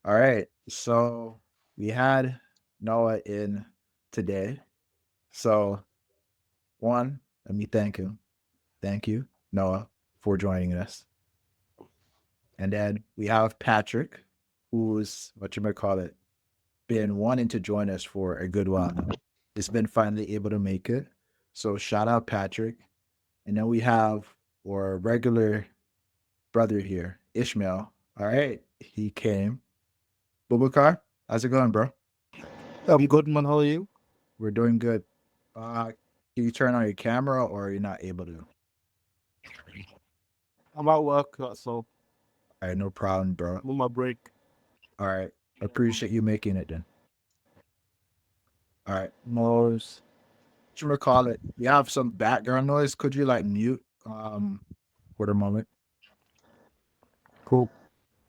All right. So we had Noah in today. So one, let me thank him. Thank you, Noah, for joining us. And then we have Patrick, who's what you might call it, been wanting to join us for a good while now. It's been finally able to make it. So shout out Patrick. And then we have our regular brother here, Ishmael. All right. He came. Bubakar, how's it going, bro? I'm good, man. How are you? We're doing good. Uh, can you turn on your camera or you're not able to? I'm at work, so All right, no problem, bro. I'm on my break. All right. Appreciate you making it then. All right. Mars. What you recall it? We have some background noise. Could you like mute for the moment? Cool.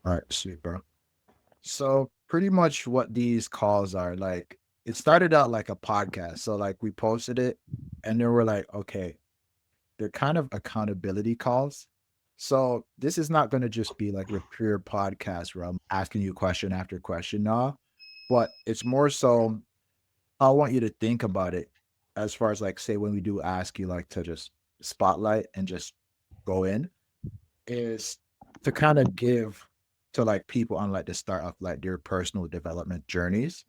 All right, sweet, bro. So pretty much what these calls are like, it started out like a podcast. So like we posted it and then we're like, okay, they're kind of accountability calls. So this is not going to just be like your pure podcast where I'm asking you question after question, nah, but it's more so I want you to think about it as far as like say when we do ask you like to just spotlight and just go in is to kind of give to like people on like the start of like their personal development journeys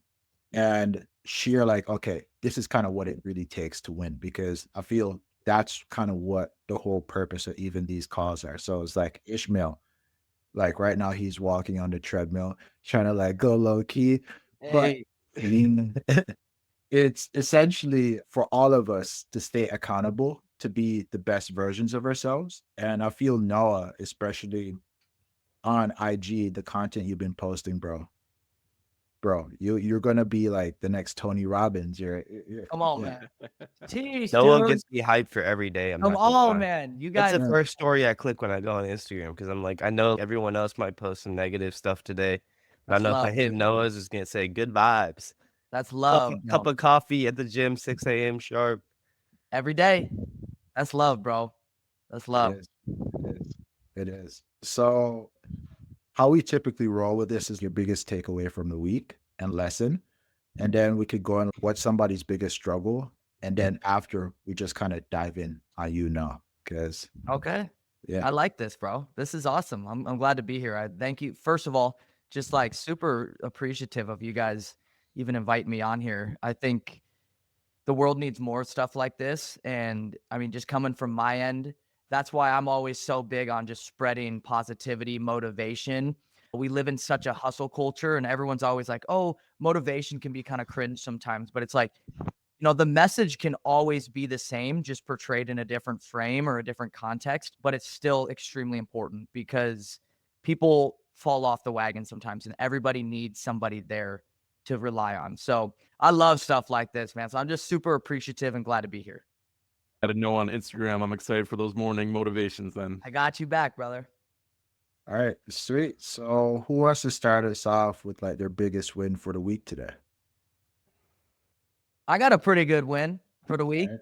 and share like okay this is kind of what it really takes to win because I feel that's kind of what the whole purpose of even these calls are. So it's like Ishmael, like right now he's walking on the treadmill trying to like go low key, but Hey, it's essentially for all of us to stay accountable to be the best versions of ourselves. And I feel Noah, especially on IG, the content you've been posting, bro, you're gonna be like the next Tony Robbins. come on, Yeah, man. Jeez, Noah dude. gets me hyped for every day. I'm Come not gonna on, lie. man. You That's the guys, yeah, first story I click when I go on Instagram because I'm like, I know everyone else might post some negative stuff today, but I that's know if I love, hit dude. Noah's, it's gonna say good vibes. That's Cup love, cup bro. of coffee at the gym, 6 a.m. sharp. Every day. That's love, bro. That's it love. is, it is, it is. So how we typically roll with this is your biggest takeaway from the week and lesson. And then we could go on what's somebody's biggest struggle. And then after we just kind of dive in on you now. Cause Okay. yeah. I like this, bro. This is awesome. I'm glad to be here. I thank you. First of all, just like super appreciative of you guys even inviting me on here. I think the world needs more stuff like this. And I mean, just coming from my end, that's why I'm always so big on just spreading positivity, motivation. We live in such a hustle culture, and everyone's always like, oh, motivation can be kind of cringe sometimes. But it's like, the message can always be the same, just portrayed in a different frame or a different context, but it's still extremely important because people fall off the wagon sometimes, and everybody needs somebody there to rely on. So I love stuff like this, man. So I'm just super appreciative and glad to be here. I didn't know on Instagram. I'm excited for those morning motivations then. I got you back, brother. All right, sweet. So who wants to start us off with like their biggest win for the week today? I got a pretty good win for the All week. right.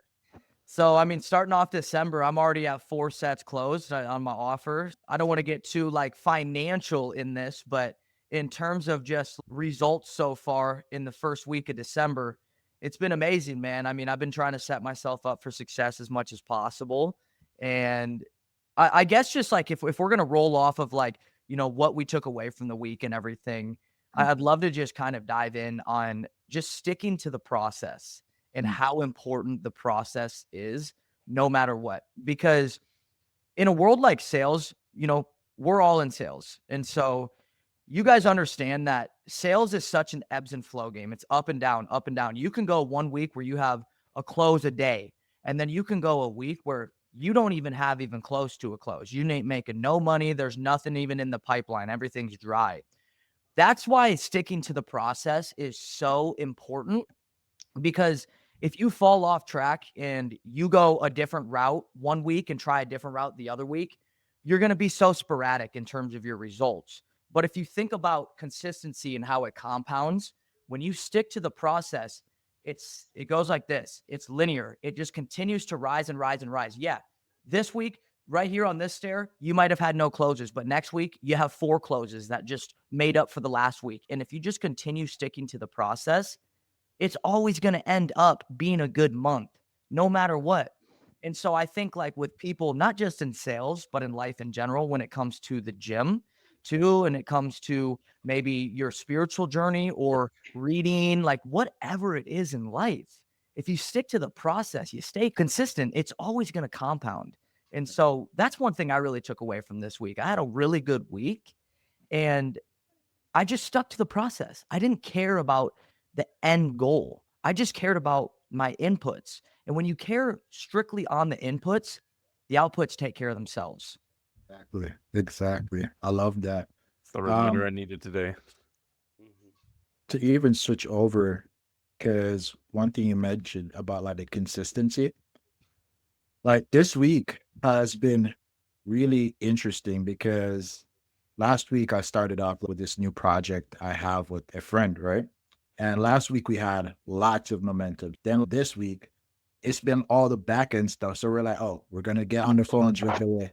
So, I mean, starting off December, I'm already at 4 sets closed on my offer. I don't want to get too like financial in this, but in terms of just results so far in the first week of December, it's been amazing, man. I mean, I've been trying to set myself up for success as much as possible. And I guess just like if we're gonna roll off of like, what we took away from the week and everything, I'd love to just kind of dive in on just sticking to the process and Mm, how important the process is no matter what. Because in a world like sales, we're all in sales. And so you guys understand that sales is such an ebbs and flow game. It's up and down, up and down. You can go one week where you have a close a day, and then you can go a week where you don't even have even close to a close. You ain't making no money. There's nothing even in the pipeline. Everything's dry. That's why sticking to the process is so important because if you fall off track and you go a different route one week and try a different route the other week, you're going to be so sporadic in terms of your results. But if you think about consistency and how it compounds, when you stick to the process, it goes like this. It's linear. It just continues to rise and rise and rise. Yeah. This week right here on this stair, you might have had no closes, but next week you have 4 closes that just made up for the last week. And if you just continue sticking to the process, it's always going to end up being a good month, no matter what. And so I think like with people, not just in sales, but in life in general, when it comes to the gym too, and it comes to maybe your spiritual journey or reading, like whatever it is in life, if you stick to the process, you stay consistent, it's always going to compound. And so that's one thing I really took away from this week. I had a really good week and I just stuck to the process. I didn't care about the end goal. I just cared about my inputs. And when you care strictly on the inputs, the outputs take care of themselves. Exactly. Exactly. I love that. It's the reminder Um, I needed today. to even switch over, because one thing you mentioned about like the consistency, like this week has been really interesting because last week I started off with this new project I have with a friend, right? And last week we had lots of momentum. Then this week, it's been all the back end stuff. So we're like, oh, we're gonna get on the phone right away.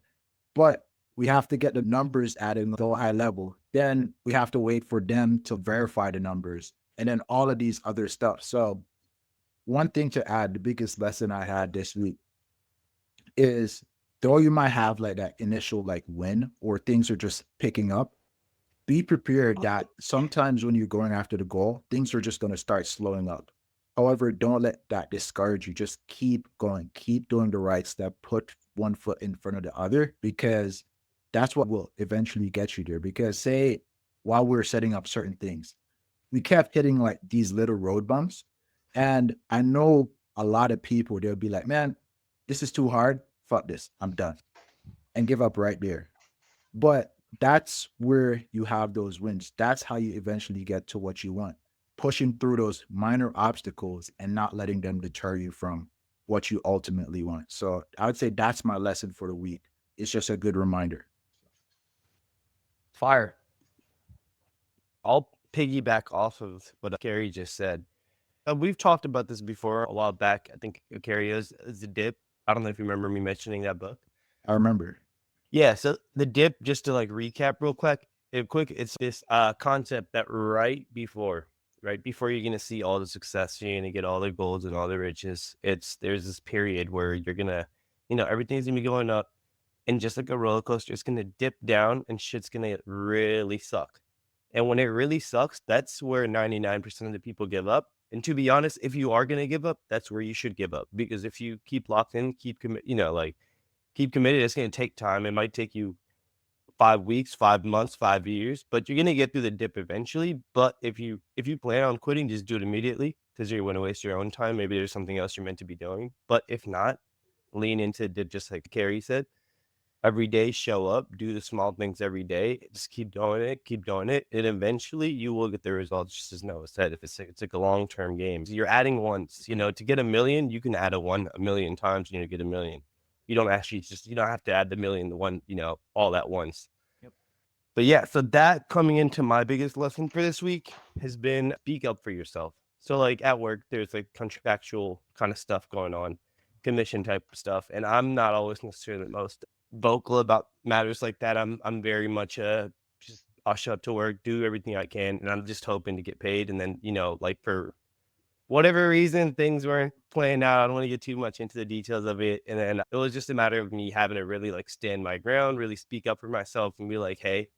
But we have to get the numbers added to a high level. Then we have to wait for them to verify the numbers. And then all of these other stuff. So one thing to add, the biggest lesson I had this week is though you might have like that initial like win or things are just picking up, be prepared that sometimes when you're going after the goal, things are just going to start slowing up. However, don't let that discourage you. Just keep going, keep doing the right step, put one foot in front of the other, because that's what will eventually get you there. Because say while we're setting up certain things, we kept hitting like these little road bumps. And I know a lot of people, they'll be like, man, this is too hard. Fuck this. I'm done. And give up right there. But that's where you have those wins. That's how you eventually get to what you want. Pushing through those minor obstacles and not letting them deter you from what you ultimately want. So I would say that's my lesson for the week. It's just a good reminder. Fire. I'll piggyback off of what Carrie just said. We've talked about this before a while back. I think Carrie is the dip. I don't know if you remember me mentioning that book. I remember. Yeah, so the dip, just to like recap real quick, it's this concept that right before you're gonna see all the success, you're gonna get all the goals and all the riches. There's this period where you're gonna, everything's gonna be going up, and just like a roller coaster, it's gonna dip down and shit's gonna really suck. And when it really sucks, that's where 99% of the people give up. And to be honest, if you are gonna give up, that's where you should give up. Because if you keep locked in, keep committed, it's gonna take time. It might take you 5 weeks, 5 months, 5 years, but you're gonna get through the dip eventually. But if you plan on quitting, just do it immediately because you're gonna waste your own time. Maybe there's something else you're meant to be doing. But if not, lean into the dip, just like Carrie said. Every day, show up, do the small things every day. Just keep doing it, and eventually you will get the results. Just as Noah said, if it's like a long term game, you're adding once. To get 1 million, you can add a 1 million times, and you get 1 million. You don't have to add the million, all at once. Yep. But yeah, so that coming into my biggest lesson for this week has been speak up for yourself. So like at work, there's like contractual kind of stuff going on, commission type stuff, and I'm not always necessarily the most vocal about matters like that. I'm very much just I'll show up to work, do everything I can, and I'm just hoping to get paid. And then like for whatever reason, things weren't playing out. I don't want to get too much into the details of it. And then it was just a matter of me having to really like stand my ground, really speak up for myself, and be like, hey,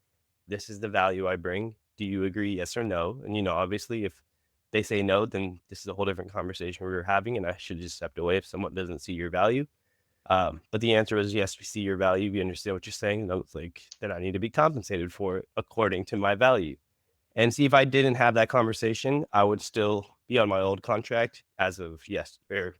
this is the value I bring. Do you agree? Yes or no? And obviously, if they say no, then this is a whole different conversation we were having, and I should just step away if someone doesn't see your value. But the answer was yes, we see your value. We understand what you're saying. And I was like, then I need to be compensated for it according to my value. And see, if I didn't have that conversation, I would still be on my old contract as of or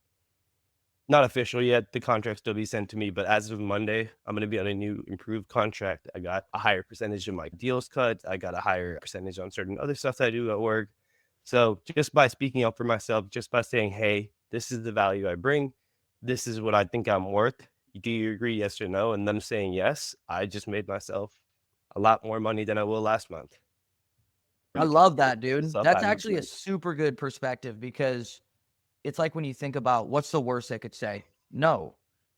not official yet. The contract still be sent to me, but as of Monday, I'm going to be on a new improved contract. I got a higher percentage of my deals cut. I got a higher percentage on certain other stuff that I do at work. So just by speaking up for myself, just by saying, hey, this is the value I bring, this is what I think I'm worth. Do you agree? Yes or no? And them saying yes, I just made myself a lot more money than I will last month. I love that, dude. That's actually a Self-advocacy. super good perspective because it's like when you think about what's the worst they could say? No.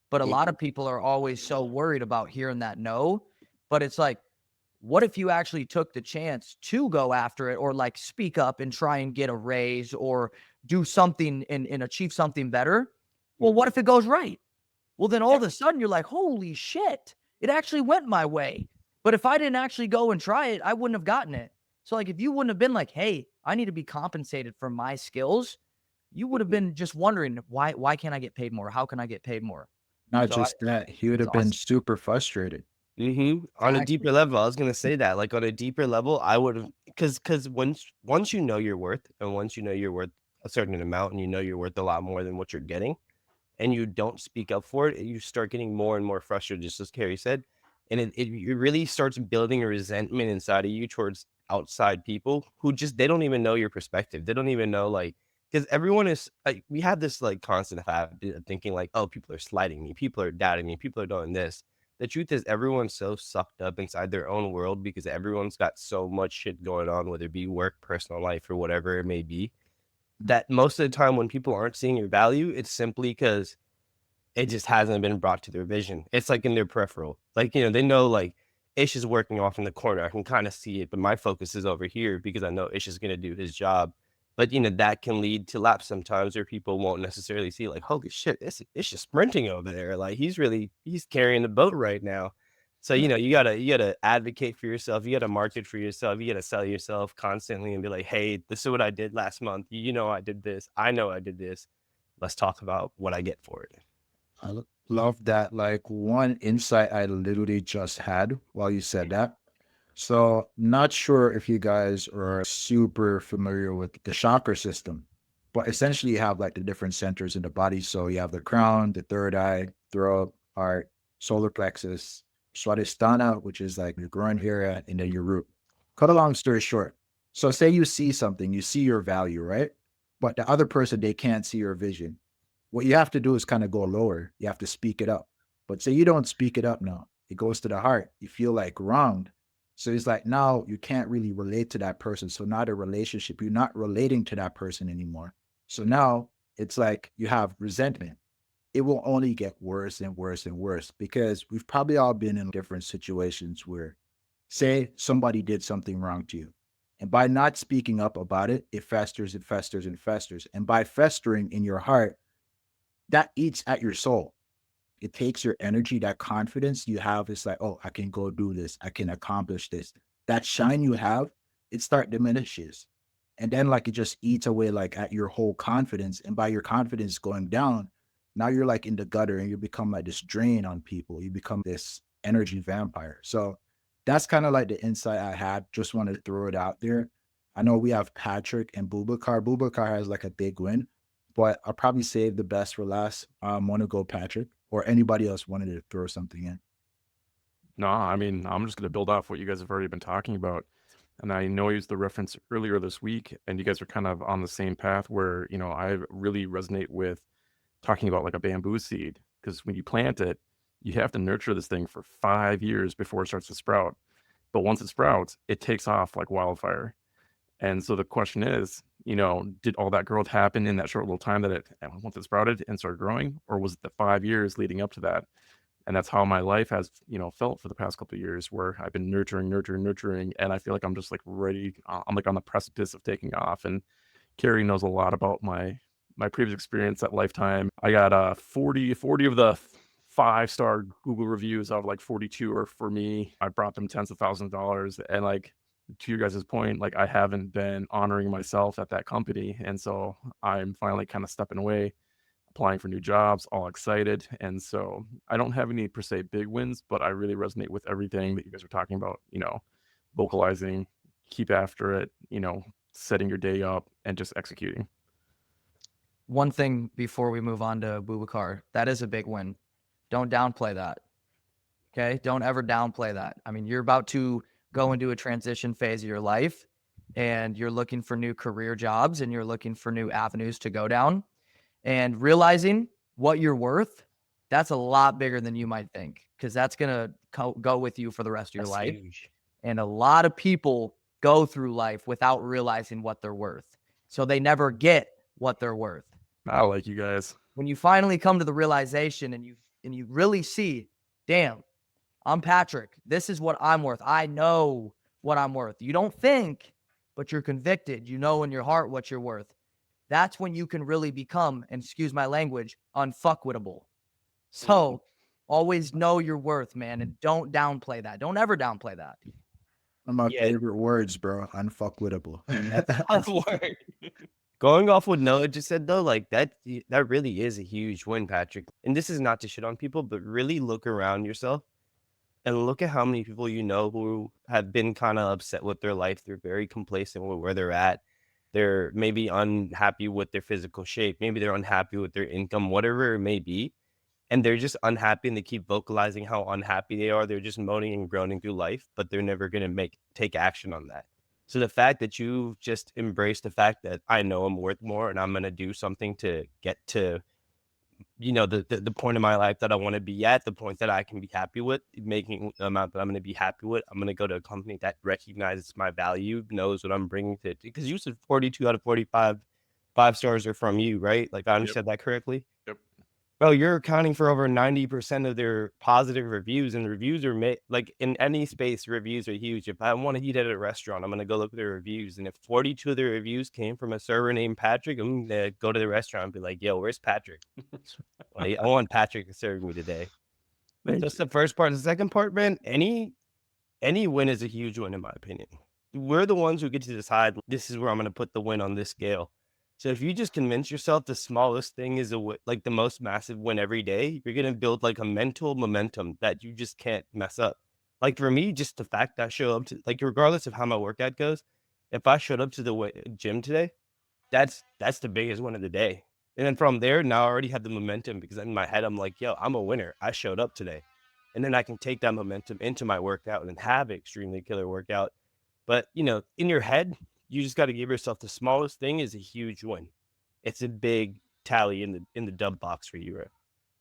But a lot of people are always so worried about hearing that no. But it's like, what if you actually took the chance to go after it, or like speak up and try and get a raise or do something and achieve something better? Well, what if it goes right? Well, then all of a sudden you're like, holy shit, it actually went my way. But if I didn't actually go and try it, I wouldn't have gotten it. So like, if you wouldn't have been like, hey, I need to be compensated for my skills, you would have been just wondering, why can't I get paid more? How can I get paid more? Not So just that, he would it's have been awesome. super frustrated. On a Exactly. deeper level, I was gonna say that, like, on a deeper level, I would have, because once you know your worth, and once you know you're worth a certain amount, and you know you're worth a lot more than what you're getting, and you don't speak up for it, you start getting more and more frustrated, just as Carrie said, and it really starts building a resentment inside of you towards outside people who just, they don't even know your perspective. They don't even know, like, because everyone is like, we have this like constant habit of thinking like, oh, people are slighting me, people are doubting me, people are doing this. The truth is, everyone's so sucked up inside their own world because everyone's got so much shit going on, whether it be work, personal life, or whatever it may be, that most of the time when people aren't seeing your value, it's simply because it just hasn't been brought to their vision. It's like in their peripheral. Like, they know like Ish is working off in the corner. I can kind of see it, but my focus is over here because I know Ish is going to do his job. But that can lead to laps sometimes where people won't necessarily see like, holy shit, Ish is sprinting over there. Like he's carrying the boat right now. So, you gotta advocate for yourself. You gotta market for yourself. You gotta sell yourself constantly and be like, hey, this is what I did last month. I did this. I know I did this. Let's talk about what I get for it. Love that. Like, one insight I literally just had while you said that. So, not sure if you guys are super familiar with the chakra system, but essentially you have like the different centers in the body. So you have the crown, the third eye, throat, heart, solar plexus, swadhisthana, which is like your groin area, and then your root. Cut a long story short. So say you see something, you see your value, right? But the other person, they can't see your vision. What you have to do is kind of go lower. You have to speak it up. But say you don't speak it up now, it goes to the heart. You feel like wronged. So it's like now you can't really relate to that person. So now the relationship, you're not relating to that person anymore. So now it's like you have resentment. It will only get worse and worse and worse because we've probably all been in different situations where, say, somebody did something wrong to you. And by not speaking up about it, it festers and festers and festers. And by festering in your heart, that eats at your soul. It takes your energy, that confidence you have. It's like, oh, I can go do this. I can accomplish this. That shine you have, it start diminishes. And then like it just eats away like at your whole confidence. And by your confidence going down, now you're like in the gutter and you become like this drain on people. You become this energy vampire. So that's kind of like the insight I had. Just wanted to throw it out there. I know we have Patrick and Bubakar. Bubakar has like a big win, but I'll probably save the best for last. Want to go Patrick or anybody else wanted to throw something in? No, I mean, I'm just gonna build off what you guys have already been talking about. And I know I used the reference earlier this week, and you guys are kind of on the same path where, I really resonate with talking about like a bamboo seed. Because when you plant it, you have to nurture this thing for 5 years before it starts to sprout. But once it sprouts, it takes off like wildfire. And so the question is, did all that growth happen in that short little time that once it sprouted and started growing, or was it the 5 years leading up to that? And that's how my life has, felt for the past couple of years, where I've been nurturing, and I feel like I'm just like ready. I'm like on the precipice of taking off. And Carrie knows a lot about my previous experience at Lifetime. I got 40 of the 5-star Google reviews out of like 42 are for me. I brought them tens of thousands of dollars, and like to your guys' point, like I haven't been honoring myself at that company, and so I'm finally kind of stepping away, applying for new jobs, all excited. And so I don't have any per se big wins, but I really resonate with everything that you guys are talking about, vocalizing, keep after it, setting your day up and just executing. One thing before we move on to Bubakar, that is a big win. Don't downplay that. Okay. Don't ever downplay that. I mean, you're about to go into a transition phase of your life and you're looking for new career jobs and you're looking for new avenues to go down, and realizing what you're worth. That's a lot bigger than you might think, because that's going to go with you for the rest of your That's life. huge. And a lot of people go through life without realizing what they're worth. So they never get what they're worth. I like you guys. When you finally come to the realization and you and you really see, damn, I'm Patrick. This is what I'm worth. I know what I'm worth. You don't think, but you're convicted. You know in your heart what you're worth. That's when you can really become, and excuse my language, unfuckwittable. So always know your worth, man, and don't downplay that. Don't ever downplay that. One of my Yeah. favorite words, bro. Unfuckwittable. That's a word. Going off what Noah just said though, like that really is a huge win, Patrick. And this is not to shit on people, but really look around yourself and look at how many people you know who have been kind of upset with their life. They're very complacent with where they're at. They're maybe unhappy with their physical shape. Maybe they're unhappy with their income, whatever it may be. And they're just unhappy and they keep vocalizing how unhappy they are. They're just moaning and groaning through life, but they're never going to take action on that. So the fact that you just embrace the fact that I know I'm worth more and I'm going to do something to get to, the point in my life that I want to be at, the point that I can be happy with, making the amount that I'm going to be happy with. I'm going to go to a company that recognizes my value, knows what I'm bringing to it. Because you said 42 out of 45 5 stars are from you, right? Like I understood that correctly. Yep. Well, you're accounting for over 90% of their positive reviews, and reviews are made like in any space. Reviews are huge. If I want to eat at a restaurant, I'm gonna go look at their reviews, and if 42 of their reviews came from a server named Patrick, I'm gonna go to the restaurant and be like, "Yo, where's Patrick? Like, I want Patrick to serve me today." That's the first part. The second part, man, any win is a huge win in my opinion. We're the ones who get to decide this is where I'm gonna put the win on this scale. So if you just convince yourself the smallest thing is like the most massive win every day, you're gonna build like a mental momentum that you just can't mess up. Like for me, just the fact that I show up to, like, regardless of how my workout goes, if I showed up to the gym today, that's the biggest win of the day. And then from there, now I already have the momentum because in my head I'm like, yo, I'm a winner. I showed up today, and then I can take that momentum into my workout and have an extremely killer workout. But in your head, you just got to give yourself the smallest thing is a huge win. It's a big tally in the dub box for you, right?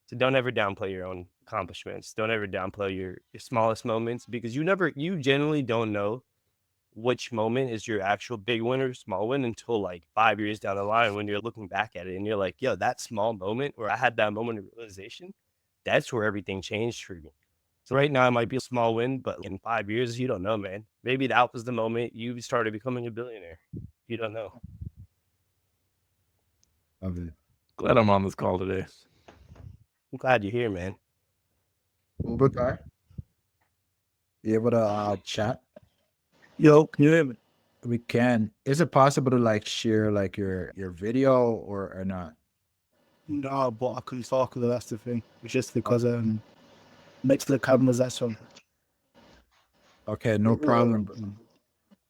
So don't ever downplay your own accomplishments. Don't ever downplay your smallest moments because you generally don't know which moment is your actual big win or small win until like 5 years down the line when you're looking back at it and you're like, yo, that small moment where I had that moment of realization, that's where everything changed for me. So right now it might be a small win, but in 5 years, you don't know, man. Maybe that was the moment you started becoming a billionaire. You don't know. Love it. Glad I'm on this call today. I'm glad you're here, man. Uber guy, you able to chat? Yo, can you hear me? We can. Is it possible to like share like your video or not? No, but I couldn't talk to that's the thing. It's just because next to the cameras, that's all. Okay, no problem,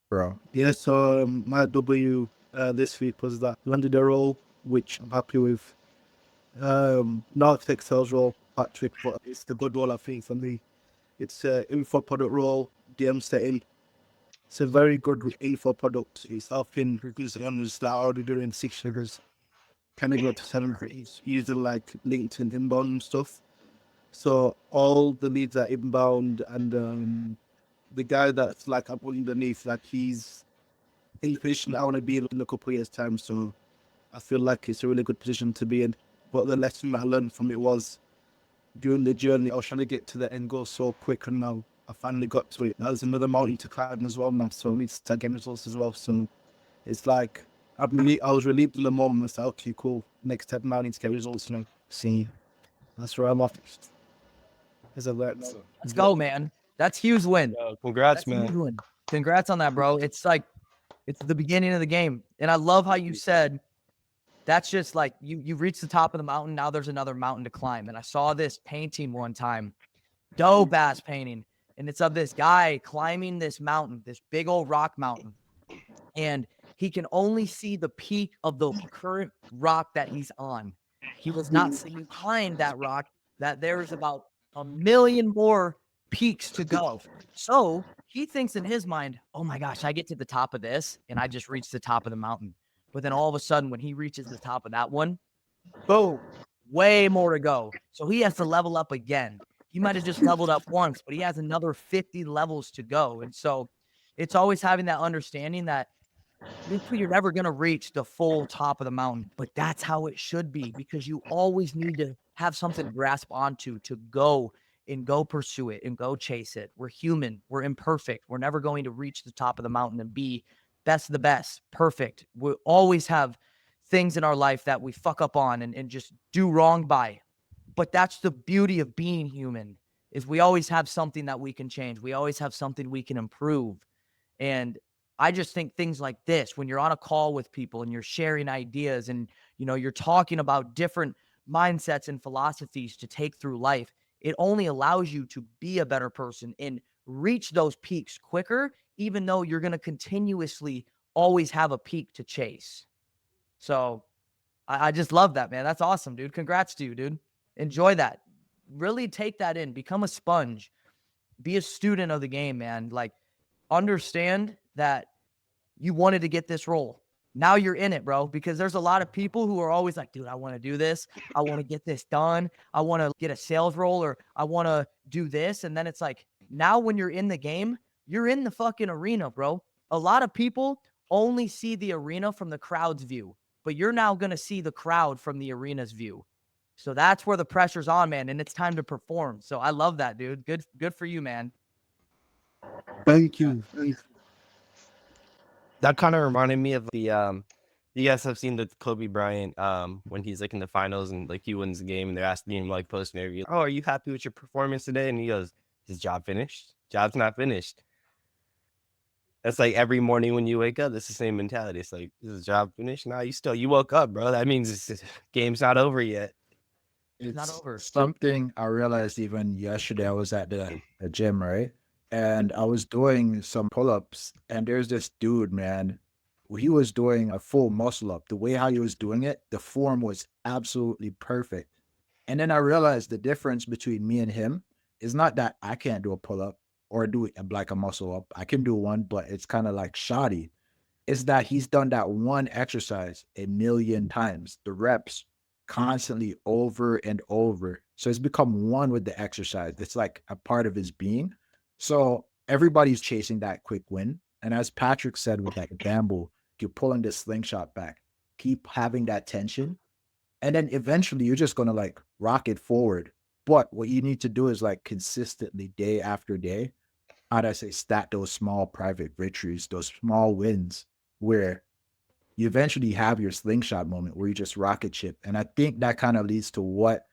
bro. Yeah, so my W this week was that landed a role, which I'm happy with. Not tech sales role, Patrick, but it's the good role I think for me. It's info product role, DM setting. It's a very good info product. It's helping reduce the owners that are already doing 6 figures. Kind of go to 7 figures using like LinkedIn inbound and stuff. So all the leads are inbound, and the guy that's like up underneath, like he's in the position I want to be in a couple of years' time. So I feel like it's a really good position to be in. But the lesson I learned from it was during the journey, I was trying to get to the end goal so quick, and now I finally got to it. There's another mountain to climb as well now, so I need to start getting results as well. So it's like I was relieved in the moment. I was like, okay, cool. Next step now, I need to get results now. See, that's where I'm off. As a learned. Let's go, man. That's huge win. Congrats, That's a huge man. win. Congrats on that, bro. It's like it's the beginning of the game. And I love how you said that's just like you've reached the top of the mountain. Now there's another mountain to climb. And I saw this painting one time, dope ass painting. And it's of this guy climbing this mountain, this big old rock mountain. And he can only see the peak of the current rock that he's on. He was not seeing behind that rock that there's about a million more peaks to go. So he thinks in his mind, oh my gosh, I get to the top of this and I just reached the top of the mountain. But then all of a sudden, when he reaches the top of that one, boom, way more to go. So he has to level up again. He might have just leveled up once, but he has another 50 levels to go. And so it's always having that understanding that you're never going to reach the full top of the mountain, but that's how it should be, because you always need to have something to grasp onto to go and go pursue it and go chase it. We're human. We're imperfect. We're never going to reach the top of the mountain and be best of the best, perfect. We always have things in our life that we fuck up on and just do wrong by. But that's the beauty of being human, is we always have something that we can change. We always have something we can improve. And I just think things like this, when you're on a call with people and you're sharing ideas and, you're talking about different mindsets and philosophies to take through life, it only allows you to be a better person and reach those peaks quicker, even though you're going to continuously always have a peak to chase. So I just love that, man. That's awesome, dude. Congrats to you, dude. Enjoy that. Really take that in. Become a sponge. Be a student of the game, man. Like, understand that you wanted to get this role. Now you're in it, bro, because there's a lot of people who are always like, dude, I want to do this. I want to get this done. I want to get a sales role, or I want to do this. And then it's like, now when you're in the game, you're in the fucking arena, bro. A lot of people only see the arena from the crowd's view, but you're now going to see the crowd from the arena's view. So that's where the pressure's on, man. And it's time to perform. So I love that, dude. Good for you, man. Thank you. That kind of reminded me of the you guys have seen the Kobe Bryant when he's like in the finals and like he wins the game and they're asking him like post interview, oh, are you happy with your performance today? And he goes, is job finished? Job's not finished. That's like every morning when you wake up, it's the same mentality. It's like, is the job finished? No, you woke up, bro. That means the game's not over yet. It's not over. Something I realized even yesterday. I was at the gym, right? And I was doing some pull-ups, and there's this dude, man. He was doing a full muscle up. The way how he was doing it, the form was absolutely perfect. And then I realized the difference between me and him is not that I can't do a pull-up or do it like a muscle up. I can do one, but it's kind of like shoddy. Is that he's done that one exercise a million times, the reps constantly over and over. So it's become one with the exercise. It's like a part of his being. So everybody's chasing that quick win. And as Patrick said with that bamboo, you're pulling the slingshot back, keep having that tension. And then eventually you're just going to like rock it forward. But what you need to do is like consistently day after day, how'd I say, stat those small private victories, those small wins where you eventually have your slingshot moment where you just rocket ship. And I think that kind of leads to what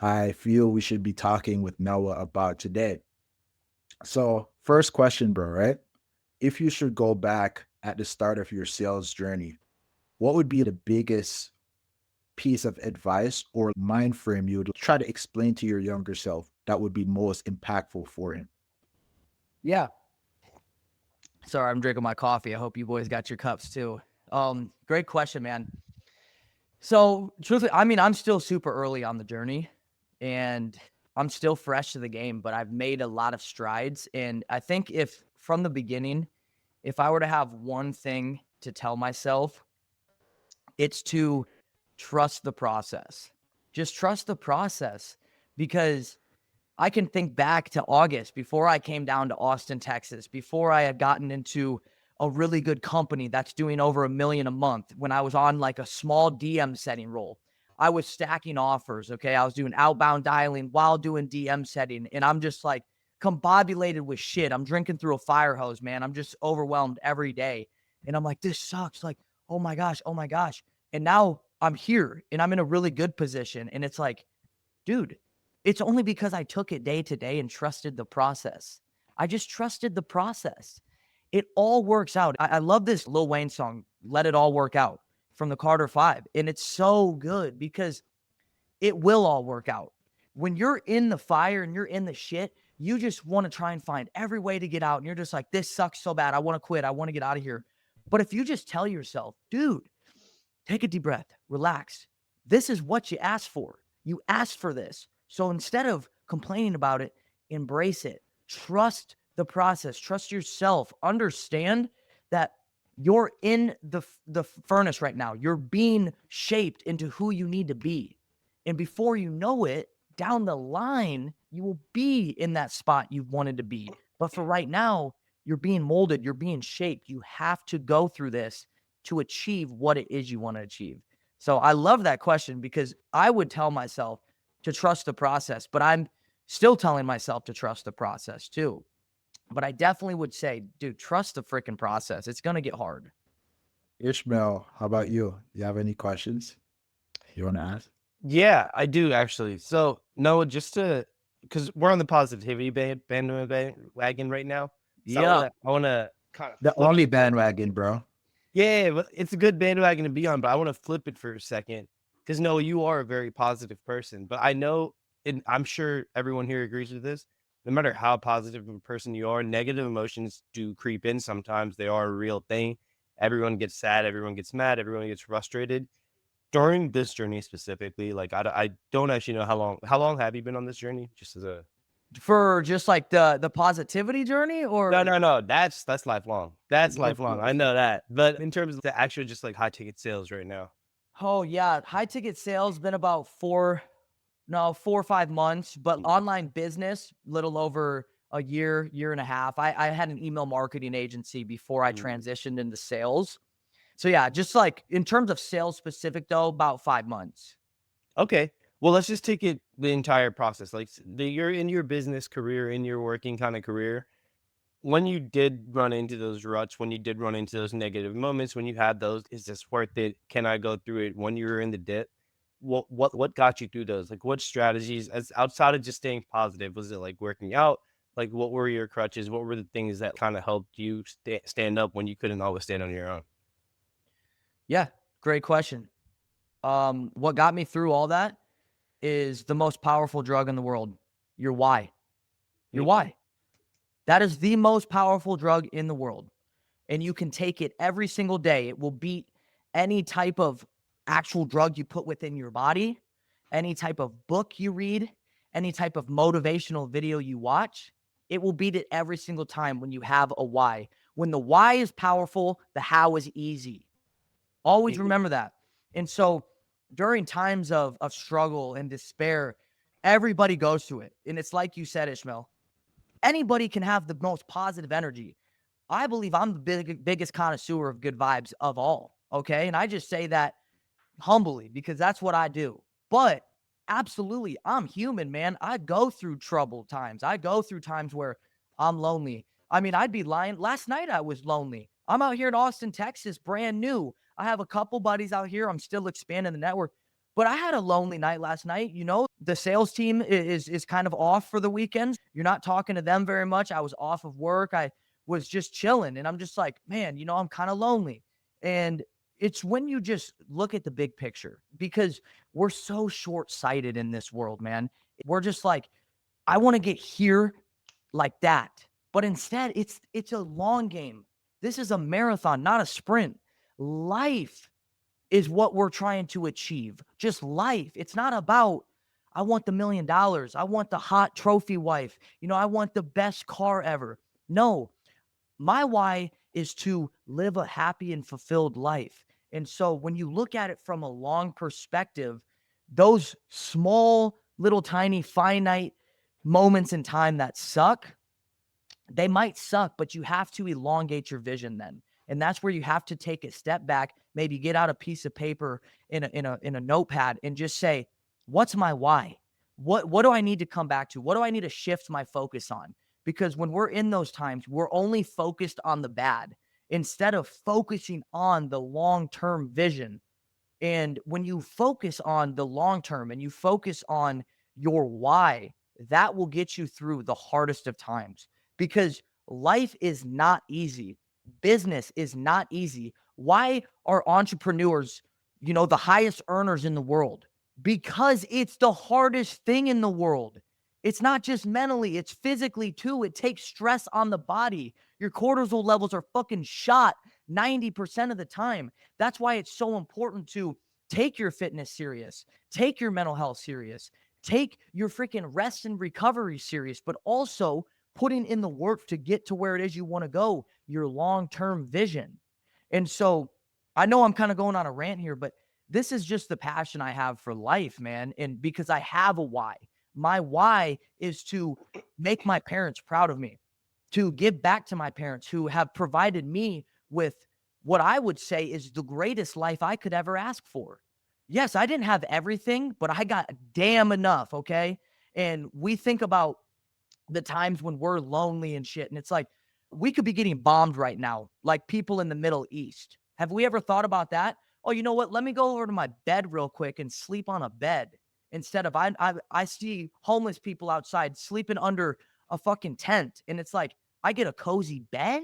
I feel we should be talking with Noah about today. So, first question, bro, right? If you should go back at the start of your sales journey, what would be the biggest piece of advice or mind frame you would try to explain to your younger self that would be most impactful for him? Yeah. Sorry, I'm drinking my coffee. I hope you boys got your cups too. Great question, man. So truthfully, I mean, I'm still super early on the journey and I'm still fresh to the game, but I've made a lot of strides. And I think if from the beginning, if I were to have one thing to tell myself, it's to trust the process. Just trust the process, because I can think back to August before I came down to Austin, Texas, before I had gotten into a really good company that's doing over $1 million a month. When I was on like a small DM setting role, I was stacking offers. Okay. I was doing outbound dialing while doing DM setting. And I'm just like combobulated with shit. I'm drinking through a fire hose, man. I'm just overwhelmed every day. And I'm like, this sucks. Like, oh my gosh. Oh my gosh. And now I'm here and I'm in a really good position. And it's like, dude, it's only because I took it day to day and trusted the process. I just trusted the process. It all works out. I love this Lil Wayne song, Let It All Work Out, from the Carter 5. And it's so good because it will all work out. When you're in the fire and you're in the shit, you just want to try and find every way to get out. And you're just like, this sucks so bad. I want to quit. I want to get out of here. But if you just tell yourself, dude, take a deep breath, relax. This is what you asked for. You asked for this. So instead of complaining about it, embrace it. Trust the process. Trust yourself. Understand that you're in the furnace right now. You're being shaped into who you need to be. And before you know it, down the line, you will be in that spot you've wanted to be. But for right now, you're being molded. You're being shaped. You have to go through this to achieve what it is you want to achieve? So I love that question, because I would tell myself to trust the process, but I'm still telling myself to trust the process too. But I definitely would say, dude, trust the freaking process. It's going to get hard. Ishmael, how about you? You have any questions you want to ask? Yeah, I do actually. So Noah, just to, because we're on the positivity bandwagon right now. So Yeah. I wanna kind of The flip only it. bandwagon, bro. Yeah, but it's a good bandwagon to be on, but I want to flip it for a second. Because Noah, you are a very positive person, but I know, and I'm sure everyone here agrees with this. No matter how positive of a person you are, negative emotions do creep in sometimes. They are a real thing. Everyone gets sad, everyone gets mad, everyone gets frustrated. During this journey specifically, like I don't actually know how long have you been on this journey? Just as a For just like the positivity journey, or no, that's lifelong. That's lifelong. I Lifelong. know that. But in terms of the actual just like high ticket sales right now. oh yeah, high ticket sales been about 4 or 5 months, but online business, little over a year and a half. I had an email marketing agency before I transitioned into sales. So yeah, just like in terms of sales specific though, about 5 months. Okay. Well, let's just take it the entire process. Like you're in your business career, in your working kind of career. When you did run into those ruts, when you did run into those negative moments, when you had those, is this worth it? Can I go through it? When you were in the dip, what got you through those? Like what strategies, as outside of just staying positive, was it like working out? Like what were your crutches? What were the things that kind of helped you stand up when you couldn't always stand on your own? Yeah, great question. What got me through all that is the most powerful drug in the world. Your why. Your why. That is the most powerful drug in the world. And you can take it every single day. It will beat any type of actual drug you put within your body, any type of book you read, any type of motivational video you watch. It will beat it every single time when you have a why. When the why is powerful, the how is easy. Always remember that. And so during times of struggle and despair, everybody goes through it. And it's like you said, Ishmael, anybody can have the most positive energy. I believe I'm the biggest connoisseur of good vibes of all. Okay. And I just say that humbly because that's what I do. But absolutely, I'm human, man. I go through troubled times. I go through times where I'm lonely. I mean, I'd be lying. Last night I was lonely. I'm out here in Austin, Texas, brand new. I have a couple buddies out here. I'm still expanding the network. But I had a lonely night last night. You know, the sales team is kind of off for the weekends. You're not talking to them very much. I was off of work. I was just chilling. And I'm just like, man, you know, I'm kind of lonely. And it's when you just look at the big picture, because we're so short-sighted in this world, man. We're just like, I want to get here like that. But instead, it's a long game. This is a marathon, not a sprint. Life is what we're trying to achieve. Just life. It's not about, I want the $1 million. I want the hot trophy wife. You know, I want the best car ever. No, my why is to live a happy and fulfilled life. And so when you look at it from a long perspective, those small, little, tiny, finite moments in time that suck, they might suck, but you have to elongate your vision then. And that's where you have to take a step back, maybe get out a piece of paper in a notepad and just say, what's my why? What do I need to come back to? What do I need to shift my focus on? Because when we're in those times, we're only focused on the bad instead of focusing on the long-term vision. And when you focus on the long term and you focus on your why, that will get you through the hardest of times, because life is not easy. Business is not easy. Why are entrepreneurs, you know, the highest earners in the world? Because it's the hardest thing in the world. It's not just mentally, it's physically too. It takes stress on the body. Your cortisol levels are fucking shot 90% of the time. That's why it's so important to take your fitness serious, take your mental health serious, take your freaking rest and recovery serious, but also putting in the work to get to where it is you want to go, your long-term vision. And so I know I'm kind of going on a rant here, but this is just the passion I have for life, man. And because I have a why. My why is to make my parents proud of me, to give back to my parents who have provided me with what I would say is the greatest life I could ever ask for. Yes, I didn't have everything, but I got damn enough, okay? And we think about the times when we're lonely and shit, and it's like we could be getting bombed right now, like people in the Middle East. Have we ever thought about that? Oh, you know what? Let me go over to my bed real quick and sleep on a bed instead of I see homeless people outside sleeping under a fucking tent, and it's like I get a cozy bed.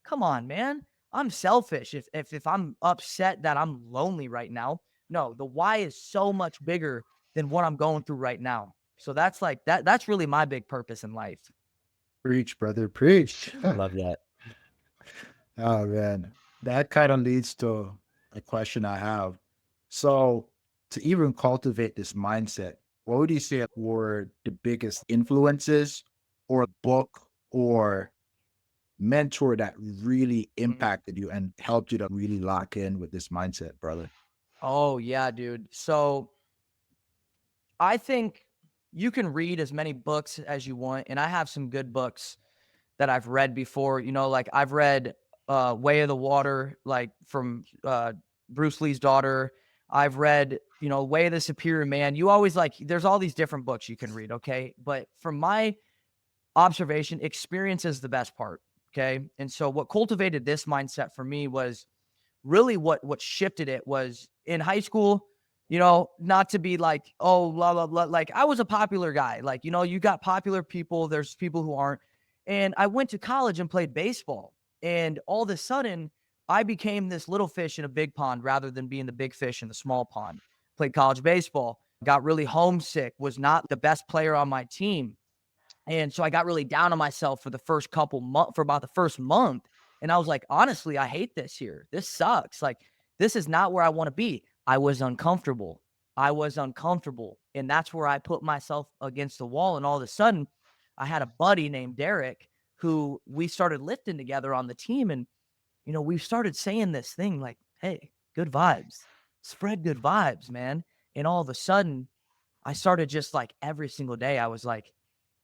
Come on, man. I'm selfish if I'm upset that I'm lonely right now. No, the why is so much bigger than what I'm going through right now. So that's like that's really my big purpose in life. Preach, brother, preach. Love that. Oh man, that kind of leads to a question I have. So, to even cultivate this mindset, what would you say were the biggest influences or book or mentor that really impacted you and helped you to really lock in with this mindset, brother? Oh yeah, dude. So I think you can read as many books as you want, and I have some good books that I've read before. You know, like I've read Way of the Water, like from Bruce Lee's daughter. I've read, you know, Way of the Superior Man. You always like, there's all these different books you can read, okay? But from my observation, experience is the best part, okay? And so what cultivated this mindset for me was really what shifted it was in high school, you know, not to be like, oh, blah, blah, blah. Like I was a popular guy. Like, you know, you got popular people, there's people who aren't. And I went to college and played baseball. And all of a sudden, I became this little fish in a big pond rather than being the big fish in the small pond. Played college baseball, got really homesick, was not the best player on my team. And so I got really down on myself for the first couple months, for about the first month. And I was like, honestly, I hate this here. This sucks. Like, this is not where I want to be. I was uncomfortable. I was uncomfortable. And that's where I put myself against the wall. And all of a sudden, I had a buddy named Derek who we started lifting together on the team. And, you know, we started saying this thing like, hey, good vibes, spread good vibes, man. And all of a sudden, I started just like every single day, I was like,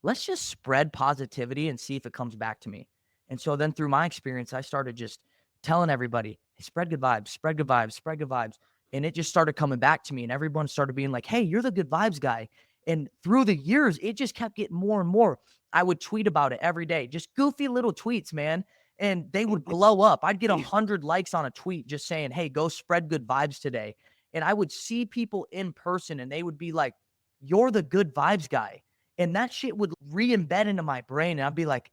let's just spread positivity and see if it comes back to me. And so then through my experience, I started just telling everybody, hey, spread good vibes, spread good vibes, spread good vibes. And it just started coming back to me. And everyone started being like, hey, you're the good vibes guy. And through the years, it just kept getting more and more. I would tweet about it every day, just goofy little tweets, man. And they would blow up. I'd get 100 likes on a tweet just saying, hey, go spread good vibes today. And I would see people in person and they would be like, you're the good vibes guy. And that shit would re-embed into my brain. And I'd be like,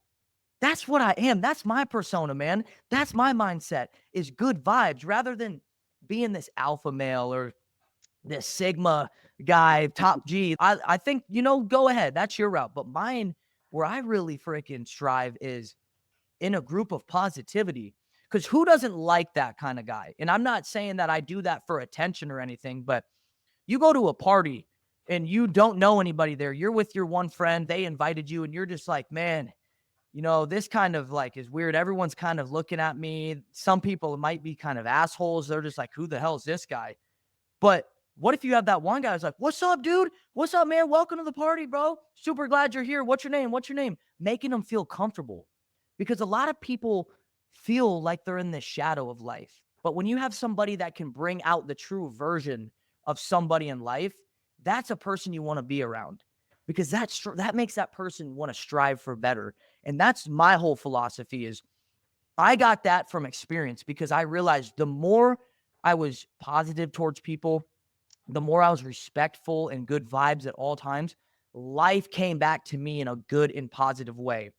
that's what I am. That's my persona, man. That's my mindset is good vibes rather than being this alpha male or this Sigma guy, top G. I think, you know, go ahead. That's your route. But mine, where I really freaking strive is in a group of positivity. Because who doesn't like that kind of guy? And I'm not saying that I do that for attention or anything, but you go to a party and you don't know anybody there. You're with your one friend. They invited you and you're just like, man, you know, this kind of like is weird. Everyone's kind of looking at me. Some people might be kind of assholes. They're just like, who the hell is this guy? But what if you have that one guy who's like, what's up, dude? What's up, man? Welcome to the party, bro. Super glad you're here. What's your name? What's your name? Making them feel comfortable because a lot of people feel like they're in the shadow of life. But when you have somebody that can bring out the true version of somebody in life, that's a person you want to be around because that makes that person want to strive for better. And that's my whole philosophy is I got that from experience because I realized the more I was positive towards people, the more I was respectful and good vibes at all times, life came back to me in a good and positive way.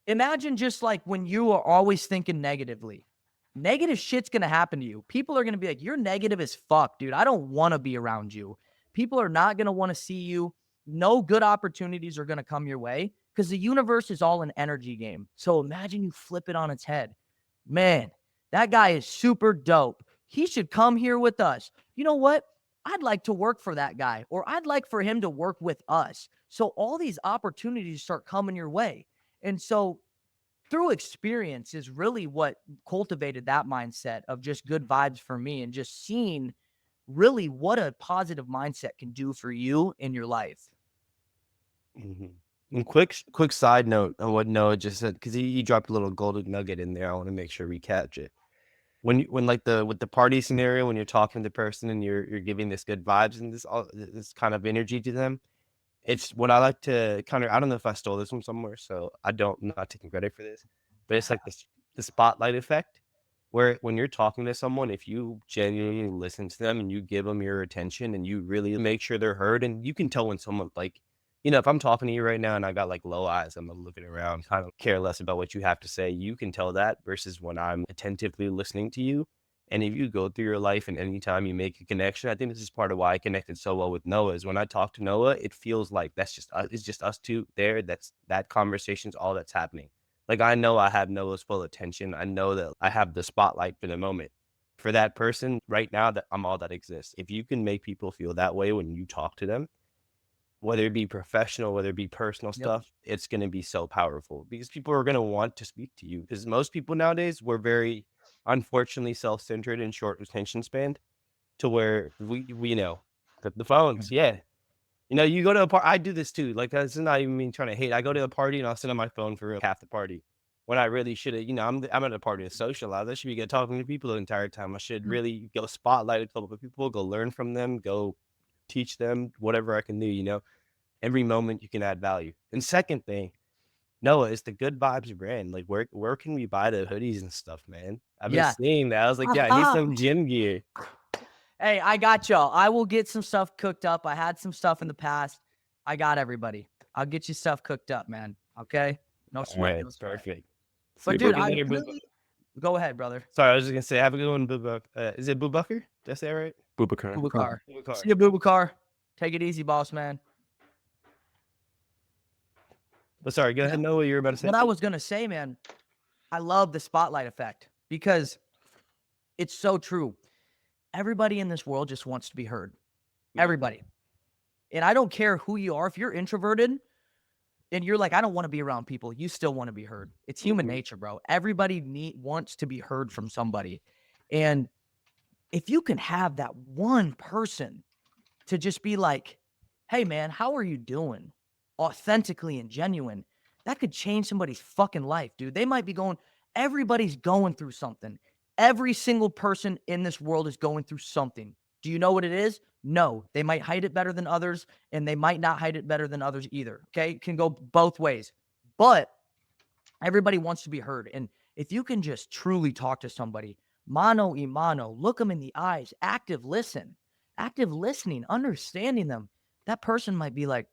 Imagine just like when you are always thinking negatively, negative shit's going to happen to you. People are going to be like, you're negative as fuck, dude. I don't want to be around you. People are not going to want to see you. No good opportunities are going to come your way because the universe is all an energy game. So imagine you flip it on its head. Man, that guy is super dope. He should come here with us. You know what? I'd like to work for that guy, or I'd like for him to work with us. So all these opportunities start coming your way. And so through experience is really what cultivated that mindset of just good vibes for me and just seeing really what a positive mindset can do for you in your life. Mhm. And quick side note on what Noah just said, because he dropped a little golden nugget in there. I want to make sure we catch it. when like with the party scenario, when you're talking to the person and you're giving this good vibes and this kind of energy to them, it's what I like to kind of, I don't know if I stole this from somewhere, so I'm not taking credit for this, but it's like the spotlight effect, where when you're talking to someone, if you genuinely listen to them and you give them your attention and you really make sure they're heard, and you can tell when someone like, if I'm talking to you right now and I got like low eyes, I'm looking around, kind of care less about what you have to say. You can tell that versus when I'm attentively listening to you. And if you go through your life and anytime you make a connection, I think this is part of why I connected so well with Noah, is when I talk to Noah, it feels like that's just us, it's just us two there. That conversation's all that's happening. Like, I know I have Noah's full attention. I know that I have the spotlight for the moment. For that person right now, that I'm all that exists. If you can make people feel that way when you talk to them, whether it be professional, whether it be personal Yep. stuff, it's going to be so powerful because people are going to want to speak to you. Because most people nowadays, we're very, unfortunately, self-centered and short attention span, to where we the phones. Yeah. You go to a party. I do this too. Like, this is not even me trying to hate. I go to a party and I'll sit on my phone for half the party when I really should have, I'm at a party to socialize. I should be talking to people the entire time. I should really go spotlight a couple of people, go learn from them, go teach them whatever I can do. Every moment you can add value. And second thing, Noah, it's the Good Vibes brand. Like, where can we buy the hoodies and stuff, man? I've been Yeah. seeing that. I was like, yeah, I need some gym gear. Hey, I got y'all. I will get some stuff cooked up. I had some stuff in the past. I got everybody. I'll get you stuff cooked up, man. Okay? No sweat. Right, No sweat. perfect. But Super. dude, Maybe I later, really... Go ahead, brother. Sorry, I was just gonna say, have a good one, Boo. Is it Boo Bucker? Did I say that right? Bubakar. Bubakar. Bubakar. See you, Bubakar. Take it easy, boss man. But sorry, go ahead, Noah. You were about to say. What I was gonna say, man, I love the spotlight effect because it's so true. Everybody in this world just wants to be heard. Everybody. And I don't care who you are. If you're introverted and you're like, I don't want to be around people, you still want to be heard. It's human nature, bro. Everybody wants to be heard from somebody. And if you can have that one person to just be like, hey, man, how are you doing? Authentically and genuine, that could change somebody's fucking life, dude. They might be everybody's going through something. Every single person in this world is going through something. Do you know what it is? No. They might hide it better than others, and they might not hide it better than others either. Okay? It can go both ways. But everybody wants to be heard. And if you can just truly talk to somebody, mano y mano, look them in the eyes, active listening, understanding them, that person might be like,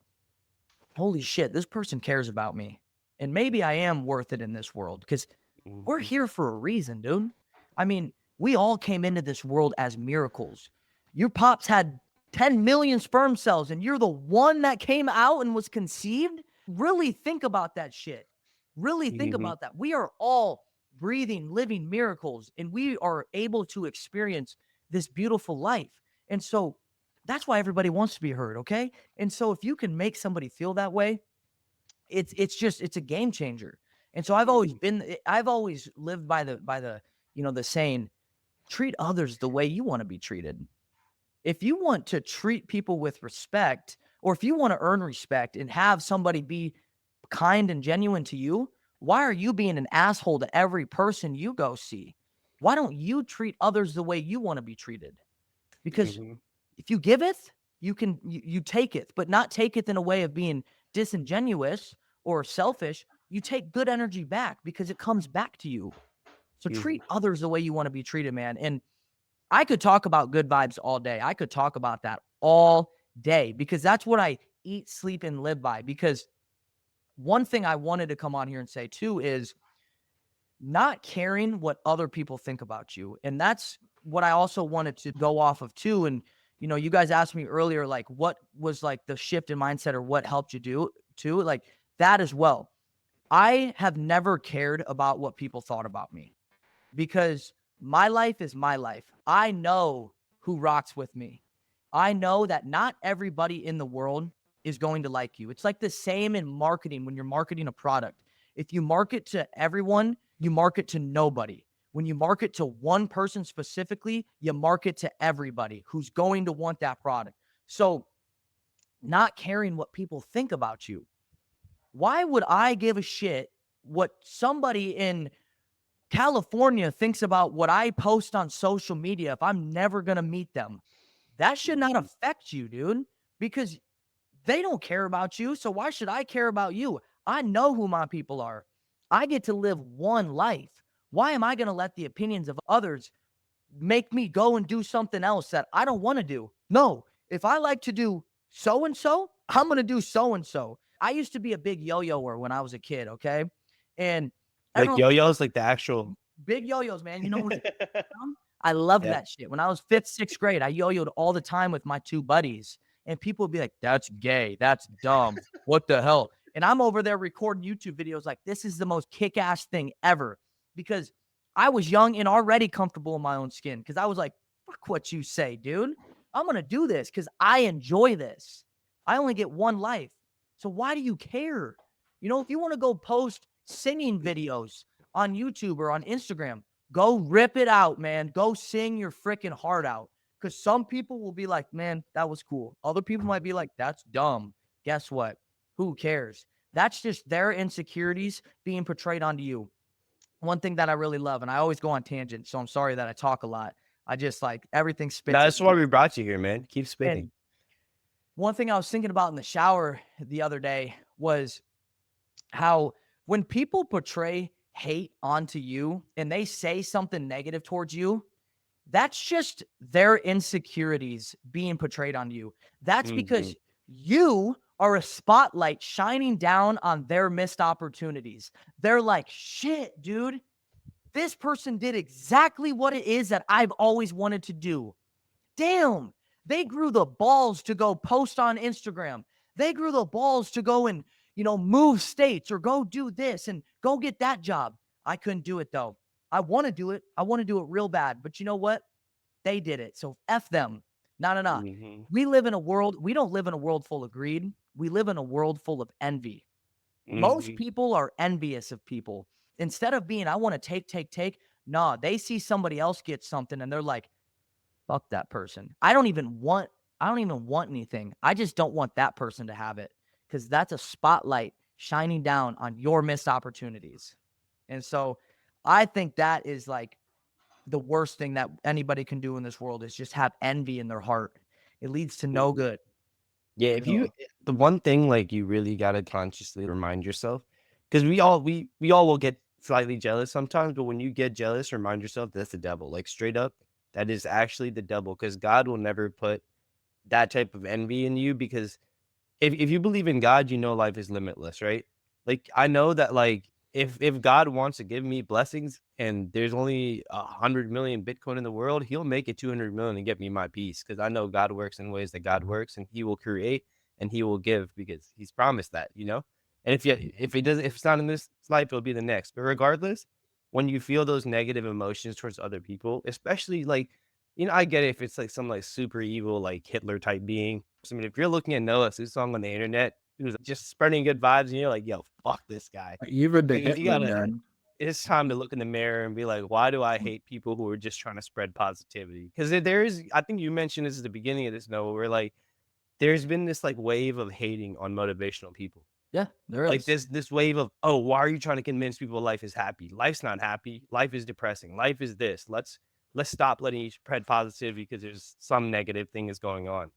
holy shit, this person cares about me. And maybe I am worth it in this world because we're here for a reason, dude. I mean, we all came into this world as miracles. Your pops had 10 million sperm cells and you're the one that came out and was conceived. Really think about that shit. Really think about that. We are all breathing, living miracles, and we are able to experience this beautiful life. And so that's why everybody wants to be heard, okay? And so if you can make somebody feel that way, it's a game changer. And so I've always lived by the saying, treat others the way you want to be treated. If you want to treat people with respect, or if you want to earn respect and have somebody be kind and genuine to you, why are you being an asshole to every person you go see? Why don't you treat others the way you want to be treated? Because if you giveth, you taketh, but not taketh in a way of being disingenuous or selfish. You take good energy back because it comes back to you. So treat others the way you want to be treated, man. And I could talk about good vibes all day. I could talk about that all day because that's what I eat, sleep, and live by. Because one thing I wanted to come on here and say too is not caring what other people think about you. And that's what I also wanted to go off of too. And, you guys asked me earlier, like, what was like the shift in mindset or what helped you do too? Like that as well. I have never cared about what people thought about me because my life is my life. I know who rocks with me. I know that not everybody in the world is going to like you. It's like the same in marketing when you're marketing a product. If you market to everyone, you market to nobody. When you market to one person specifically, you market to everybody who's going to want that product. So, not caring what people think about you. Why would I give a shit what somebody in California thinks about what I post on social media if I'm never going to meet them. That should not affect you, dude, because they don't care about you. So why should I care about you? I know who my people are. I get to live one life. Why am I going to let the opinions of others make me go and do something else that I don't want to do? No, if I like to do so and so, I'm going to do so and so. I used to be a big yo-yoer when I was a kid, okay? And Like everyone, yo-yos, like the actual. big yo-yos, man. You know what? I loved Yeah. that shit. When I was 5th, 6th grade, I yo-yoed all the time with my 2 buddies. And people would be like, that's gay. That's dumb. What the hell? And I'm over there recording YouTube videos like, this is the most kick-ass thing ever. Because I was young and already comfortable in my own skin. Because I was like, fuck what you say, dude. I'm going to do this because I enjoy this. I only get one life. So why do you care? You know, if you want to go post singing videos on YouTube or on Instagram, go rip it out, man. Go sing your freaking heart out. Because some people will be like, man, that was cool. Other people might be like, that's dumb. Guess what? Who cares? That's just their insecurities being portrayed onto you. One thing that I really love, and I always go on tangents, so I'm sorry that I talk a lot. I just like everything spits. That's why we brought you here, man. Keep spitting. And one thing I was thinking about in the shower the other day was how when people portray hate onto you and they say something negative towards you, that's just their insecurities being portrayed on you. That's because you are a spotlight shining down on their missed opportunities. They're like, shit, dude, this person did exactly what it is that I've always wanted to do. Damn, they grew the balls to go post on Instagram. They grew the balls to go and, move states or go do this and go get that job. I couldn't do it though. I want to do it. I want to do it real bad. But you know what? They did it. So F them. No. We live in a world, we don't live in a world full of greed. We live in a world full of envy. Most people are envious of people. Instead of being, I want to take, nah, they see somebody else get something and they're like, fuck that person. I don't even want anything. I just don't want that person to have it because that's a spotlight shining down on your missed opportunities. And so I think that is like the worst thing that anybody can do in this world is just have envy in their heart. It leads to no good. Yeah, the one thing like you really gotta consciously remind yourself, because we all will get slightly jealous sometimes, but when you get jealous, remind yourself that's the devil. Like straight up, that is actually the devil, because God will never put that type of envy in you, because if you believe in God, you know life is limitless, right? Like I know that like if God wants to give me blessings and there's only 100 million Bitcoin in the world, he'll make it 200 million and get me my peace. Because I know God works in ways that God works, and he will create and he will give because he's promised that, you know? And if he doesn't, if it's not in this life, it'll be the next. But regardless, when you feel those negative emotions towards other people, especially like, I get it if it's like some like super evil, like Hitler type being. I mean, if you're looking at Noah Susong on the internet, who's just spreading good vibes, and you're like, yo, fuck this guy. Even the Because Hitler man. it's time to look in the mirror and be like, why do I hate people who are just trying to spread positivity? Because there is, I think you mentioned this at the beginning of this, Noah, where like, there's been this like wave of hating on motivational people. Yeah, there is. Like this wave of, oh, why are you trying to convince people life is happy? Life's not happy. Life is depressing. Life is this. Let's stop letting you spread positivity because there's some negative thing is going on.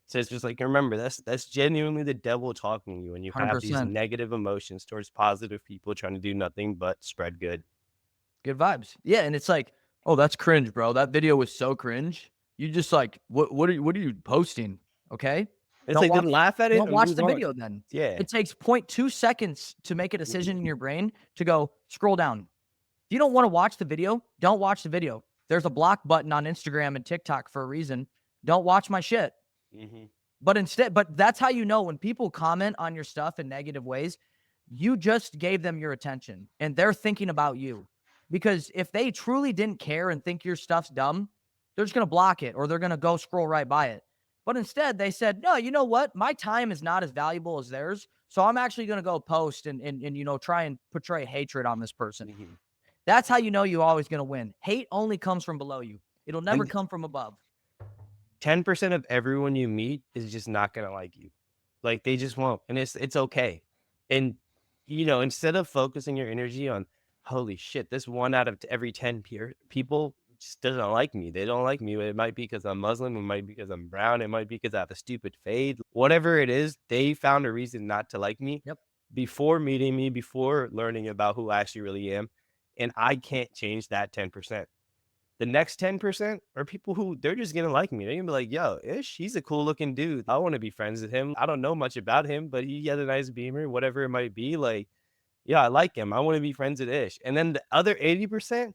So it's just like, remember, that's genuinely the devil talking to you, and you have these 100%. negative emotions towards positive people trying to do nothing but spread good. Good vibes. Yeah, and it's like, oh, that's cringe, bro. That video was so cringe. You just like, what are you posting? Okay. It's like, then laugh at it. Don't and watch move the on. video then. Yeah. It takes 0.2 seconds to make a decision in your brain to go scroll down. If you don't want to watch the video, don't watch the video. There's a block button on Instagram and TikTok for a reason. Don't watch my shit. But that's how you know when people comment on your stuff in negative ways, you just gave them your attention and they're thinking about you. Because if they truly didn't care and think your stuff's dumb, they're just going to block it or they're going to go scroll right by it. But instead they said, no, you know what? My time is not as valuable as theirs. So I'm actually going to go post and try and portray hatred on this person. That's how you know you're always going to win. Hate only comes from below you. It'll never come from above. 10% of everyone you meet is just not going to like you. Like they just won't. And it's okay. And, instead of focusing your energy on holy shit, this 1 out of every 10 people just doesn't like me. They don't like me. It might be because I'm Muslim. It might be because I'm brown. It might be because I have a stupid fade. Whatever it is, they found a reason not to like me Yep. before meeting me, before learning about who I actually really am. And I can't change that 10%. The next 10% are people who they're just gonna like me. They're gonna be like, yo, Ish, he's a cool looking dude. I want to be friends with him. I don't know much about him, but he has a nice beamer, whatever it might be. Like, yeah, I like him. I want to be friends with Ish. And then the other 80%,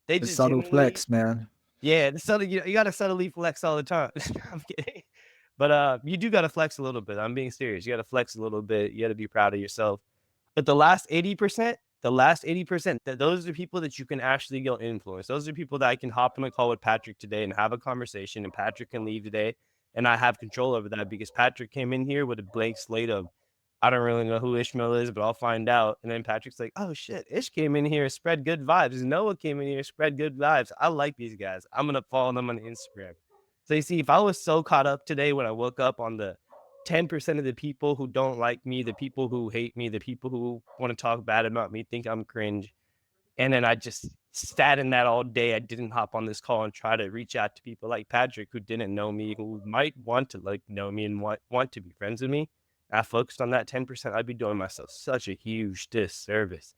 they The just subtle genuinely, flex, man. yeah, the subtle, you gotta subtly flex all the time. I'm kidding. But you do gotta flex a little bit. I'm being serious. You gotta flex a little bit. You gotta be proud of yourself. But the last 80%, those are people that you can actually go influence. Those are people that I can hop on a call with Patrick today and have a conversation, and Patrick can leave today, and I have control over that because Patrick came in here with a blank slate of, I don't really know who Ishmael is, but I'll find out. And then Patrick's like, oh shit, Ish came in here, spread good vibes. Noah came in here, spread good vibes. I like these guys. I'm going to follow them on Instagram. So you see, if I was so caught up today when I woke up on the 10% of the people who don't like me, the people who hate me, the people who want to talk bad about me, think I'm cringe, and then I just sat in that all day. I didn't hop on this call and try to reach out to people like Patrick who didn't know me, who might want to like know me and want to be friends with me. I focused on that 10%. I'd be doing myself such a huge disservice.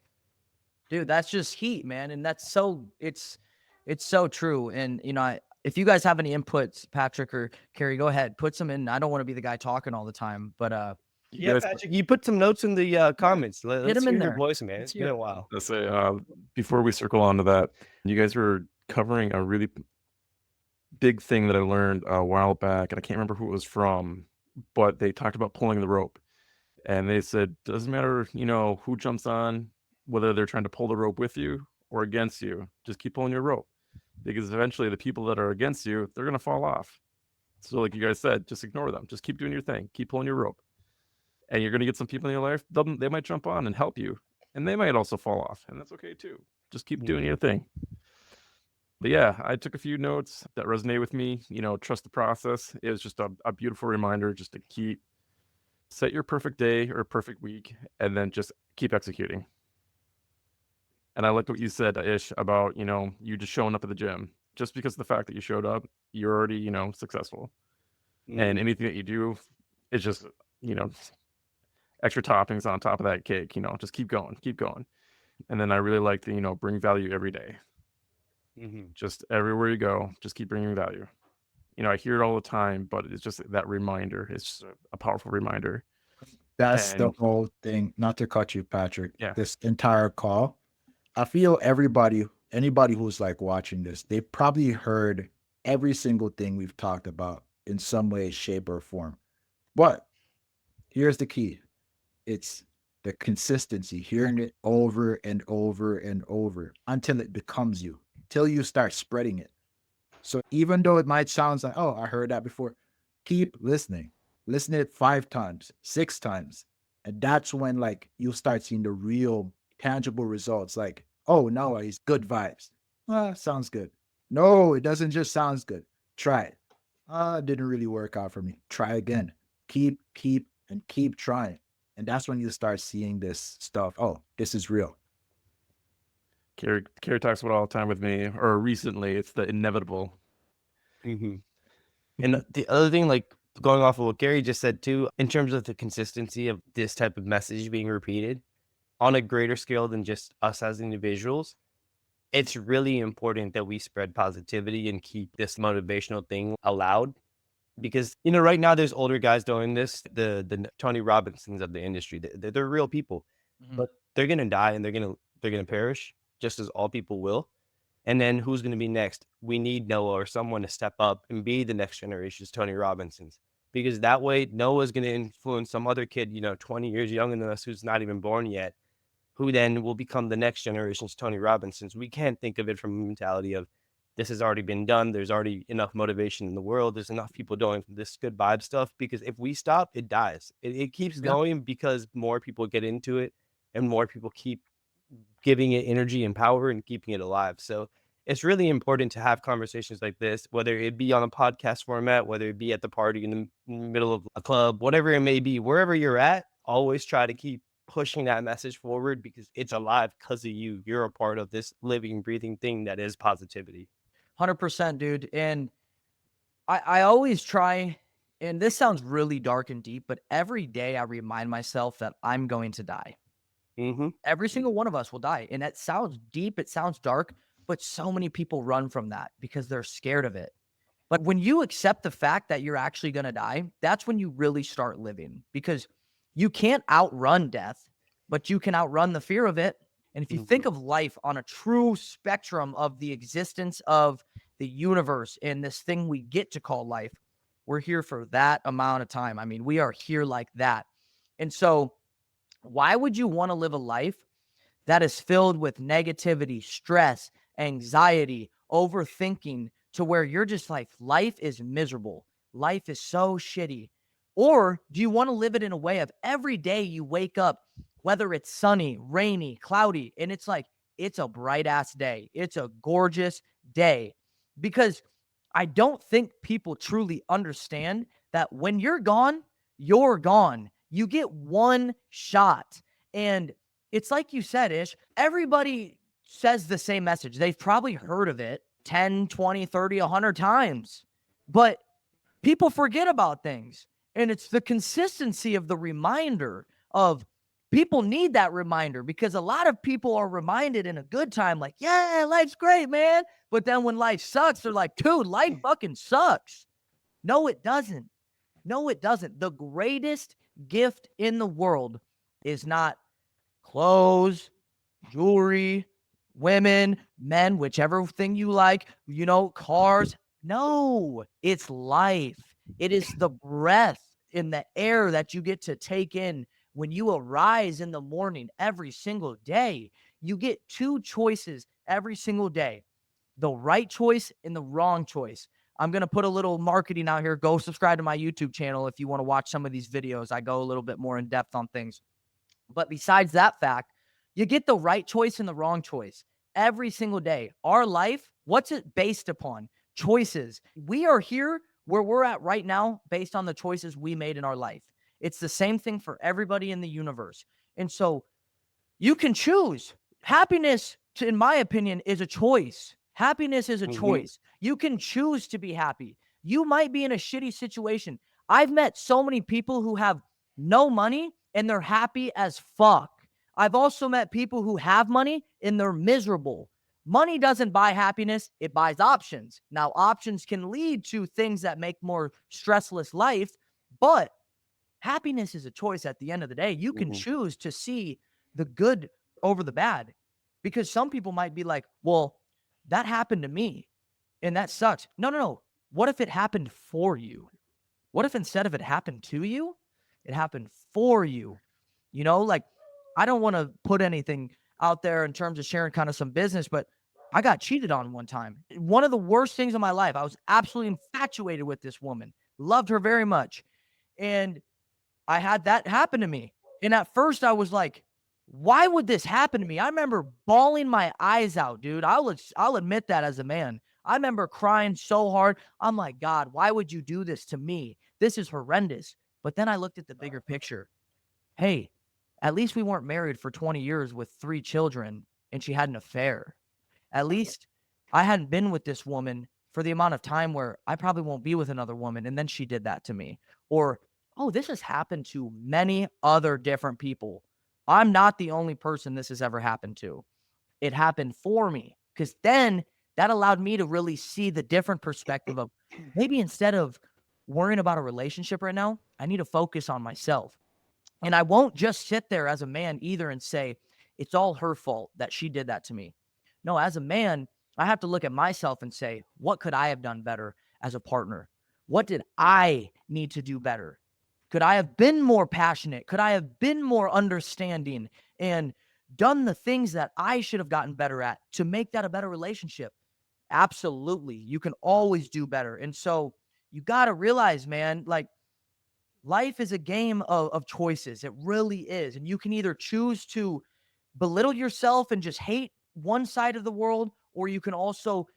Dude, that's just heat, man. And that's it's so true. And if you guys have any inputs, Patrick or Carrie, go ahead, put some in. I don't want to be the guy talking all the time, but You Yeah, guys, Patrick, you put some notes in the comments. hit Let's them in hear your there. voice, man. Let's It's been hear a while. let's say, before we circle on to that, you guys were covering a really big thing that I learned a while back, and I can't remember who it was from, but they talked about pulling the rope. And they said, doesn't matter, who jumps on, whether they're trying to pull the rope with you or against you, just keep pulling your rope. Because eventually the people that are against you, they're going to fall off. So like you guys said, just ignore them. Just keep doing your thing. Keep pulling your rope. And you're going to get some people in your life, they might jump on and help you. And they might also fall off. And that's okay too. Just keep doing your thing. But yeah, I took a few notes that resonate with me. Trust the process. It was just a beautiful reminder just to set your perfect day or perfect week and then just keep executing. And I liked what you said, Ish, about, you just showing up at the gym. Just because of the fact that you showed up, you're already, successful. And anything that you do is just, extra toppings on top of that cake, just keep going. And then I really like the, bring value every day. Just everywhere you go, just keep bringing value. I hear it all the time, but it's just that reminder. It's just a powerful reminder. That's the And whole thing. Not to cut you, Patrick. yeah, This entire call, I feel anybody who's like watching this, they probably heard every single thing we've talked about in some way, shape, or form. But here's the key. It's the consistency, hearing it over and over and over until it becomes you, till you start spreading it. So even though it might sound like, oh, I heard that before, keep listening. Listen to it 5 times, 6 times. And that's when like you'll start seeing the real tangible results. Like, oh no, he's good vibes. Sounds good. No, it doesn't just sounds good. Try it. It didn't really work out for me. Try again. And keep trying. And that's when you start seeing this stuff. Oh, this is real. Carrie talks about it all the time with me, or recently, it's the inevitable. And the other thing, like going off of what Gary just said too, in terms of the consistency of this type of message being repeated on a greater scale than just us as individuals, it's really important that we spread positivity and keep this motivational thing allowed. Because, right now there's older guys doing this, the Tony Robinsons of the industry. They're real people, but they're going to die and they're going to perish just as all people will. And then who's going to be next? We need Noah or someone to step up and be the next generation's Tony Robinsons. Because that way, Noah's going to influence some other kid, 20 years younger than us who's not even born yet, who then will become the next generation's Tony Robinsons. We can't think of it from a mentality of this has already been done. There's already enough motivation in the world. There's enough people doing this good vibe stuff. Because if we stop, it dies. It keeps going because more people get into it and more people keep giving it energy and power and keeping it alive. So it's really important to have conversations like this, whether it be on a podcast format, whether it be at the party in the middle of a club, whatever it may be, wherever you're at, always try to keep pushing that message forward because it's alive because of you. You're a part of this living, breathing thing that is positivity. 100%, dude. And I always try, and this sounds really dark and deep, but every day I remind myself that I'm going to die. Mm-hmm. Every single one of us will die. And that sounds deep, it sounds dark, but so many people run from that because they're scared of it. But when you accept the fact that you're actually going to die, that's when you really start living, because you can't outrun death, but you can outrun the fear of it. And if you think of life on a true spectrum of the existence of the universe and this thing we get to call life, we're here for that amount of time. I mean, we are here like that. And so, why would you want to live a life that is filled with negativity, stress, anxiety, overthinking, to where you're just like, life is miserable, life is so shitty? Or do you want to live it in a way of every day you wake up, whether it's sunny, rainy, cloudy, and it's like, it's a bright ass day, it's a gorgeous day? Because I don't think people truly understand that when you're gone, you're gone. You get one shot. And it's like you said, Ish, everybody says the same message. They've probably heard of it 10, 20, 30, 100 times. But people forget about things. And it's the consistency of the reminder of, people need that reminder, because a lot of people are reminded in a good time, like, yeah, life's great, man. But then when life sucks, they're like, dude, life fucking sucks. No, it doesn't. No, it doesn't. The greatest gift in the world is not clothes, jewelry, women, men, whichever thing you like, cars. No, it's life. It is the breath in the air that you get to take in when you arise in the morning every single day. You get two choices every single day: the right choice and the wrong choice. I'm going to put a little marketing out here. Go subscribe to my YouTube channel if you want to watch some of these videos. I go a little bit more in depth on things. But besides that fact, you get the right choice and the wrong choice every single day. Our life, what's it based upon? Choices. We are here where we're at right now based on the choices we made in our life. It's the same thing for everybody in the universe. And so you can choose. Happiness, in my opinion, is a choice. Happiness is a choice. You can choose to be happy. You might be in a shitty situation. I've met so many people who have no money and they're happy as fuck. I've also met people who have money and they're miserable. Money doesn't buy happiness, it buys options. Now, options can lead to things that make more stressless life, but happiness is a choice at the end of the day. You can choose to see the good over the bad, because some people might be like, well, that happened to me and that sucks. No, no, no. What if it happened for you? What if instead of it happened to you, it happened for you? Like, I don't want to put anything out there in terms of sharing kind of some business, but I got cheated on one time. One of the worst things in my life. I was absolutely infatuated with this woman, loved her very much. And I had that happen to me. And at first I was like, why would this happen to me? I remember bawling my eyes out, dude. I'll admit that as a man. I remember crying so hard. I'm like, God, why would you do this to me? This is horrendous. But then I looked at the bigger picture. Hey, at least we weren't married for 20 years with 3 children and she had an affair. At least I hadn't been with this woman for the amount of time where I probably won't be with another woman. And then she did that to me. Or, oh, this has happened to many other different people. I'm not the only person this has ever happened to. It happened for me, because then that allowed me to really see the different perspective of, maybe instead of worrying about a relationship right now, I need to focus on myself. And I won't just sit there as a man either and say, it's all her fault that she did that to me. No, as a man, I have to look at myself and say, what could I have done better as a partner? What did I need to do better? Could I have been more passionate? Could I have been more understanding and done the things that I should have gotten better at to make that a better relationship? Absolutely. You can always do better. And so you got to realize, man, like, life is a game of choices. It really is. And you can either choose to belittle yourself and just hate one side of the world, or you can also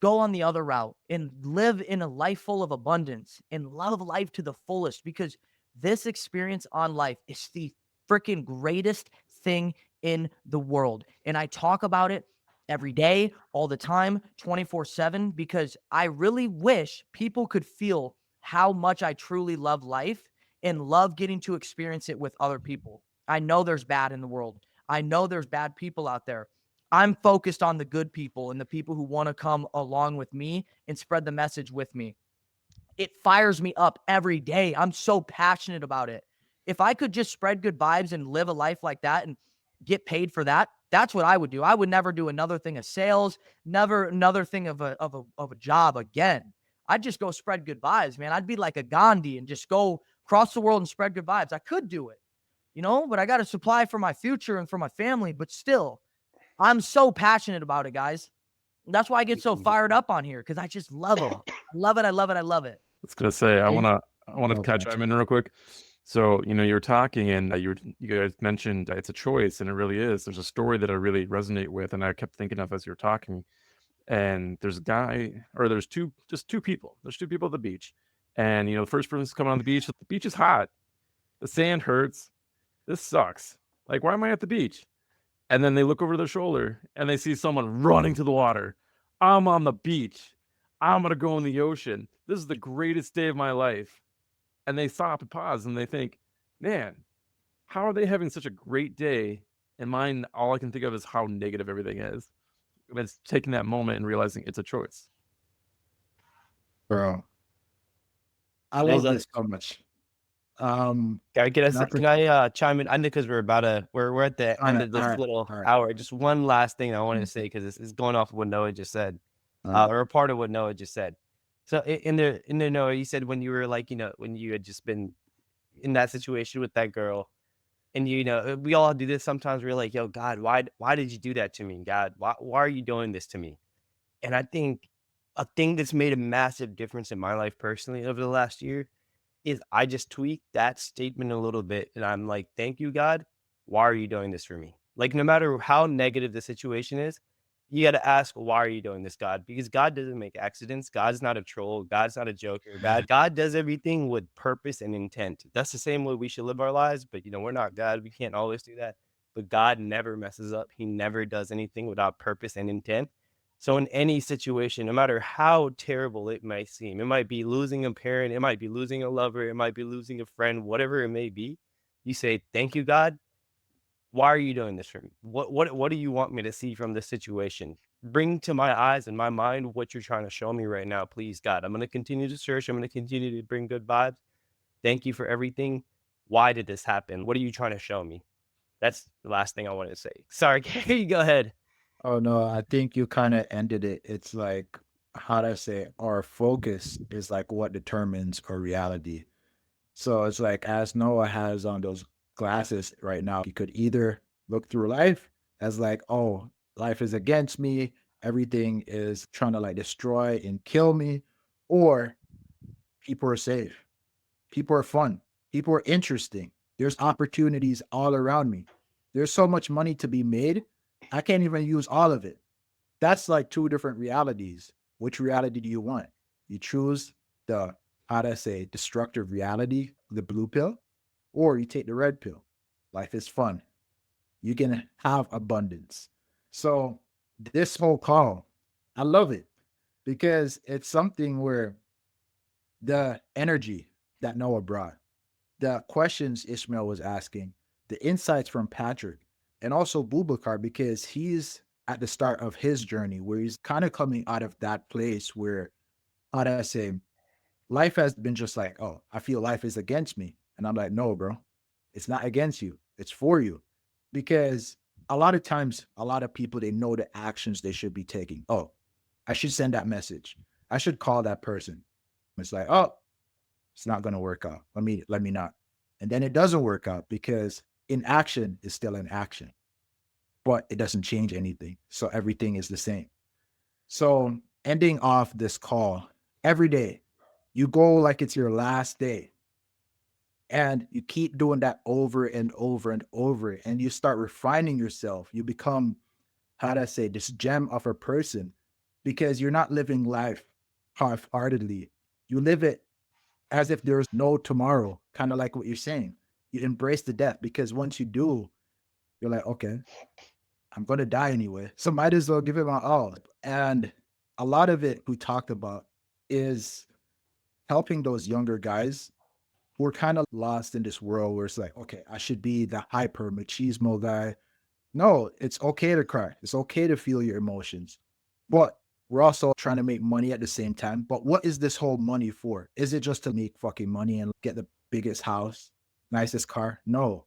go on the other route and live in a life full of abundance and love life to the fullest, because this experience on life is the freaking greatest thing in the world. And I talk about it every day, all the time, 24/7, because I really wish people could feel how much I truly love life and love getting to experience it with other people. I know there's bad in the world. I know there's bad people out there. I'm focused on the good people and the people who want to come along with me and spread the message with me. It fires me up every day. I'm so passionate about it. If I could just spread good vibes and live a life like that and get paid for that, that's what I would do. I would never do another thing of sales, never another thing of a job again. I'd just go spread good vibes, man. I'd be like a Gandhi and just go across the world and spread good vibes. I could do it, but I got to supply for my future and for my family. But still, I'm so passionate about it, guys. That's why I get so fired up on here, because I just love them. Love it. I love it. I love it. I was gonna say, I Yeah. wanna Oh, catch gotcha. chime in real quick. So, you were talking and you guys mentioned that it's a choice, and it really is. There's a story that I really resonate with, and I kept thinking of as you were talking. And there's a guy, or there's just two people. There's two people at the beach, and the first person's coming on the beach. The beach is hot. The sand hurts. This sucks. Like, why am I at the beach? And then they look over their shoulder and they see someone running to the water. I'm on the beach. I'm gonna go in the ocean. This is the greatest day of my life. And they stop and pause and they think, man, how are they having such a great day? And mine, all I can think of is how negative everything is. And it's taking that moment and realizing it's a choice. Bro, I Well, love this so much. Can I get us? Not Can I chime in? I know because we're at the end of this all little right. hour. Just one last thing I wanted to say because it's going off of what Noah just said, All right. or a part of what Noah just said. So in there, Noah, you said when you were like, when you had just been in that situation with that girl, and we all do this sometimes. We're like, yo, God, why did you do that to me, God? Why are you doing this to me? And I think a thing that's made a massive difference in my life personally over the last year is I just tweaked that statement a little bit and I'm like, thank you, God. Why are you doing this for me? Like, no matter how negative the situation is, you got to ask, why are you doing this, God? Because God doesn't make accidents. God's not a troll. God's not a joker. God does everything with purpose and intent. That's the same way we should live our lives. But, we're not God. We can't always do that. But God never messes up. He never does anything without purpose and intent. So in any situation, no matter how terrible it might seem, it might be losing a parent, it might be losing a lover, it might be losing a friend, whatever it may be, you say, thank you, God. Why are you doing this for me? What do you want me to see from this situation? Bring to my eyes and my mind what you're trying to show me right now, please, God. I'm going to continue to search. I'm going to continue to bring good vibes. Thank you for everything. Why did this happen? What are you trying to show me? That's the last thing I wanted to say. Sorry, you go ahead. Oh no, I think you kind of ended it. It's like, how do I say it? Our focus is like what determines our reality. So it's like, as Noah has on those glasses right now, he could either look through life as like, oh, life is against me, everything is trying to like destroy and kill me, or people are safe, people are fun, people are interesting. There's opportunities all around me. There's so much money to be made. I can't even use all of it. That's like two different realities. Which reality do you want? You choose the, how do I say, destructive reality, the blue pill, or you take the red pill. Life is fun. You can have abundance. So this whole call, I love it because it's something where the energy that Noah brought, the questions Ishmael was asking, the insights from Patrick, and also Bubakar, because he's at the start of his journey where he's kind of coming out of that place where, how do I say, life has been just like, oh, I feel life is against me. And I'm like, no, bro, it's not against you, it's for you. Because a lot of times, a lot of people, they know the actions they should be taking. Oh, I should send that message. I should call that person. It's like, oh, it's not going to work out. Let me not. And then it doesn't work out because inaction is still in action, but it doesn't change anything. So everything is the same. So ending off this call, every day, you go like it's your last day. And you keep doing that over and over and over. And you start refining yourself. You become, how do I say, this gem of a person because you're not living life half heartedly. You live it as if there's no tomorrow, kind of like what you're saying. You embrace the death, because once you do, you're like, okay, I'm gonna die anyway, so might as well give it my all. And a lot of it we talked about is helping those younger guys who are kind of lost in this world where it's like, okay, I should be the hyper machismo guy. No, it's okay to cry. It's okay to feel your emotions. But we're also trying to make money at the same time. But what is this whole money for? Is it just to make fucking money and get the biggest house, nicest car? No.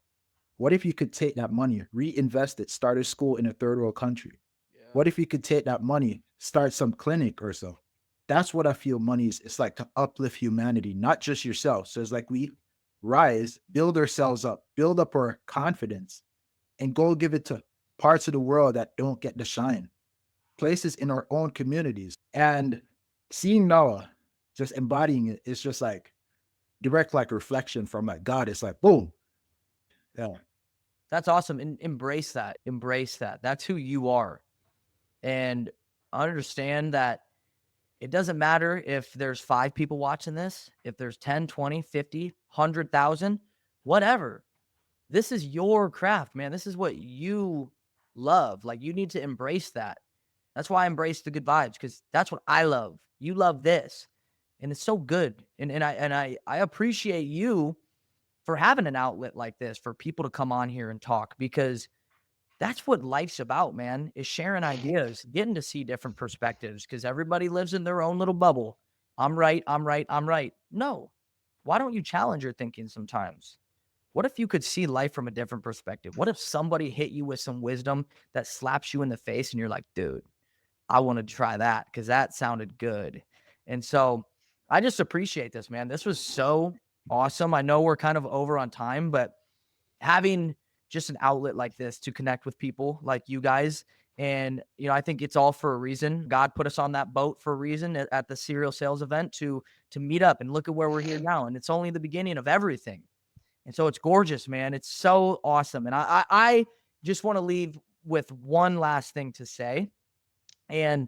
What if you could take that money, reinvest it, start a school in a third world country? What if you could take that money, start some clinic or so? That's what I feel money is. It's like to uplift humanity, not just yourself. So it's like we rise, build ourselves up, build up our confidence, and go give it to parts of the world that don't get the shine, places in our own communities. And seeing Noah just embodying it is just like direct like reflection from like God. It's like boom. Yeah. That's awesome. And embrace that. Embrace that. That's who you are. And understand that it doesn't matter if there's 5 people watching this, if there's 10, 20, 50, 100,000, whatever. This is your craft, man. This is what you love. Like, you need to embrace that. That's why I embrace the good vibes, because that's what I love. You love this. And it's so good. And I appreciate you for having an outlet like this for people to come on here and talk, because that's what life's about, man, is sharing ideas, getting to see different perspectives, because everybody lives in their own little bubble. I'm right. I'm right. I'm right. No. Why don't you challenge your thinking sometimes? What if you could see life from a different perspective? What if somebody hit you with some wisdom that slaps you in the face and you're like, dude, I want to try that because that sounded good. And so I just appreciate this, man. This was so awesome. I know we're kind of over on time, but having just an outlet like this to connect with people like you guys. And, I think it's all for a reason. God put us on that boat for a reason at the serial sales event to meet up and look at where we're here now. And it's only the beginning of everything. And so it's gorgeous, man. It's so awesome. And I just want to leave with one last thing to say. And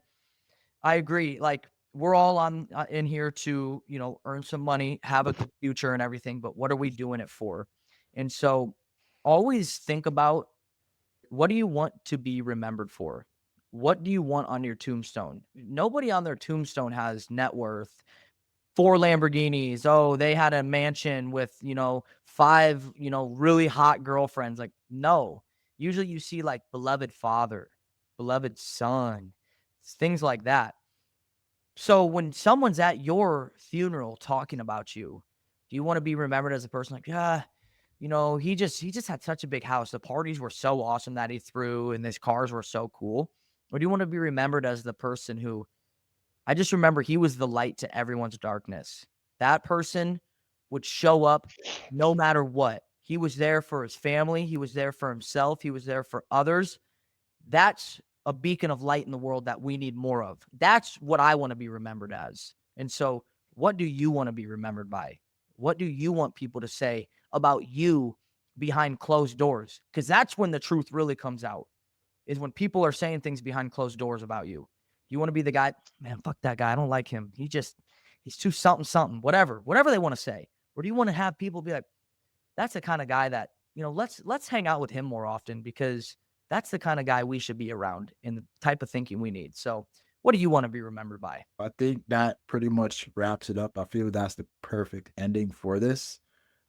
I agree. Like, we're all on in here to, earn some money, have a good future and everything. But what are we doing it for? And so always think about, what do you want to be remembered for? What do you want on your tombstone? Nobody on their tombstone has net worth, 4 Lamborghinis. Oh, they had a mansion with, 5, really hot girlfriends. Like, no. Usually you see like beloved father, beloved son, things like that. So when someone's at your funeral talking about you, do you want to be remembered as a person like, yeah, he just had such a big house. The parties were so awesome that he threw, and his cars were so cool. Or do you want to be remembered as the person who, I just remember he was the light to everyone's darkness. That person would show up no matter what. He was there for his family. He was there for himself. He was there for others. That's a beacon of light in the world that we need more of. That's what I want to be remembered as. And so, what do you want to be remembered by? What do you want people to say about you behind closed doors? Because that's when the truth really comes out, is when people are saying things behind closed doors about you. You want to be the guy, man, fuck that guy. I don't like him. He's too something, whatever they want to say. Or do you want to have people be like, that's the kind of guy that, let's hang out with him more often, because that's the kind of guy we should be around and the type of thinking we need. So what do you want to be remembered by? I think that pretty much wraps it up. I feel that's the perfect ending for this.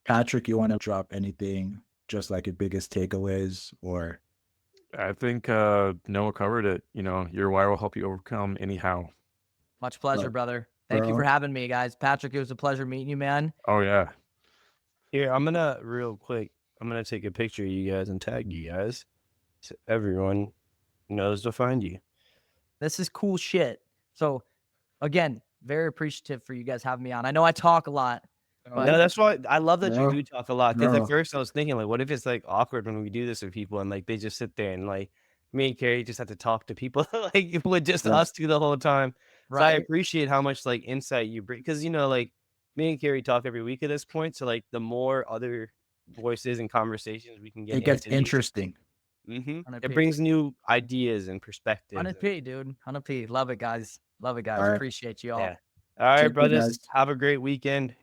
Patrick, you want to drop anything, just like your biggest takeaways, or I think Noah covered it. Your why will help you overcome anyhow. Much pleasure, Bro. brother. Thank you for having me, guys. Patrick, it was a pleasure meeting you, man. Oh yeah. Here, real quick, I'm gonna take a picture of you guys and tag you guys so everyone knows to find you. This is cool shit. So again, very appreciative for you guys having me on. I know I talk a lot, but No, that's why I love that you No. do talk a lot. Because No. at first I was thinking, like, what if it's like awkward when we do this with people and like they just sit there and like me and Carrie just have to talk to people like with just Yeah. us two the whole time. So I right. appreciate how much like insight you bring, because like me and Carrie talk every week at this point. So like the more other voices and conversations we can get It gets into these, interesting. it brings new ideas and perspectives. 100p, dude. 100p. Love it, guys. Love it, guys. All right. Appreciate you all. Yeah. All right, Check you brothers. guys. Have a great weekend.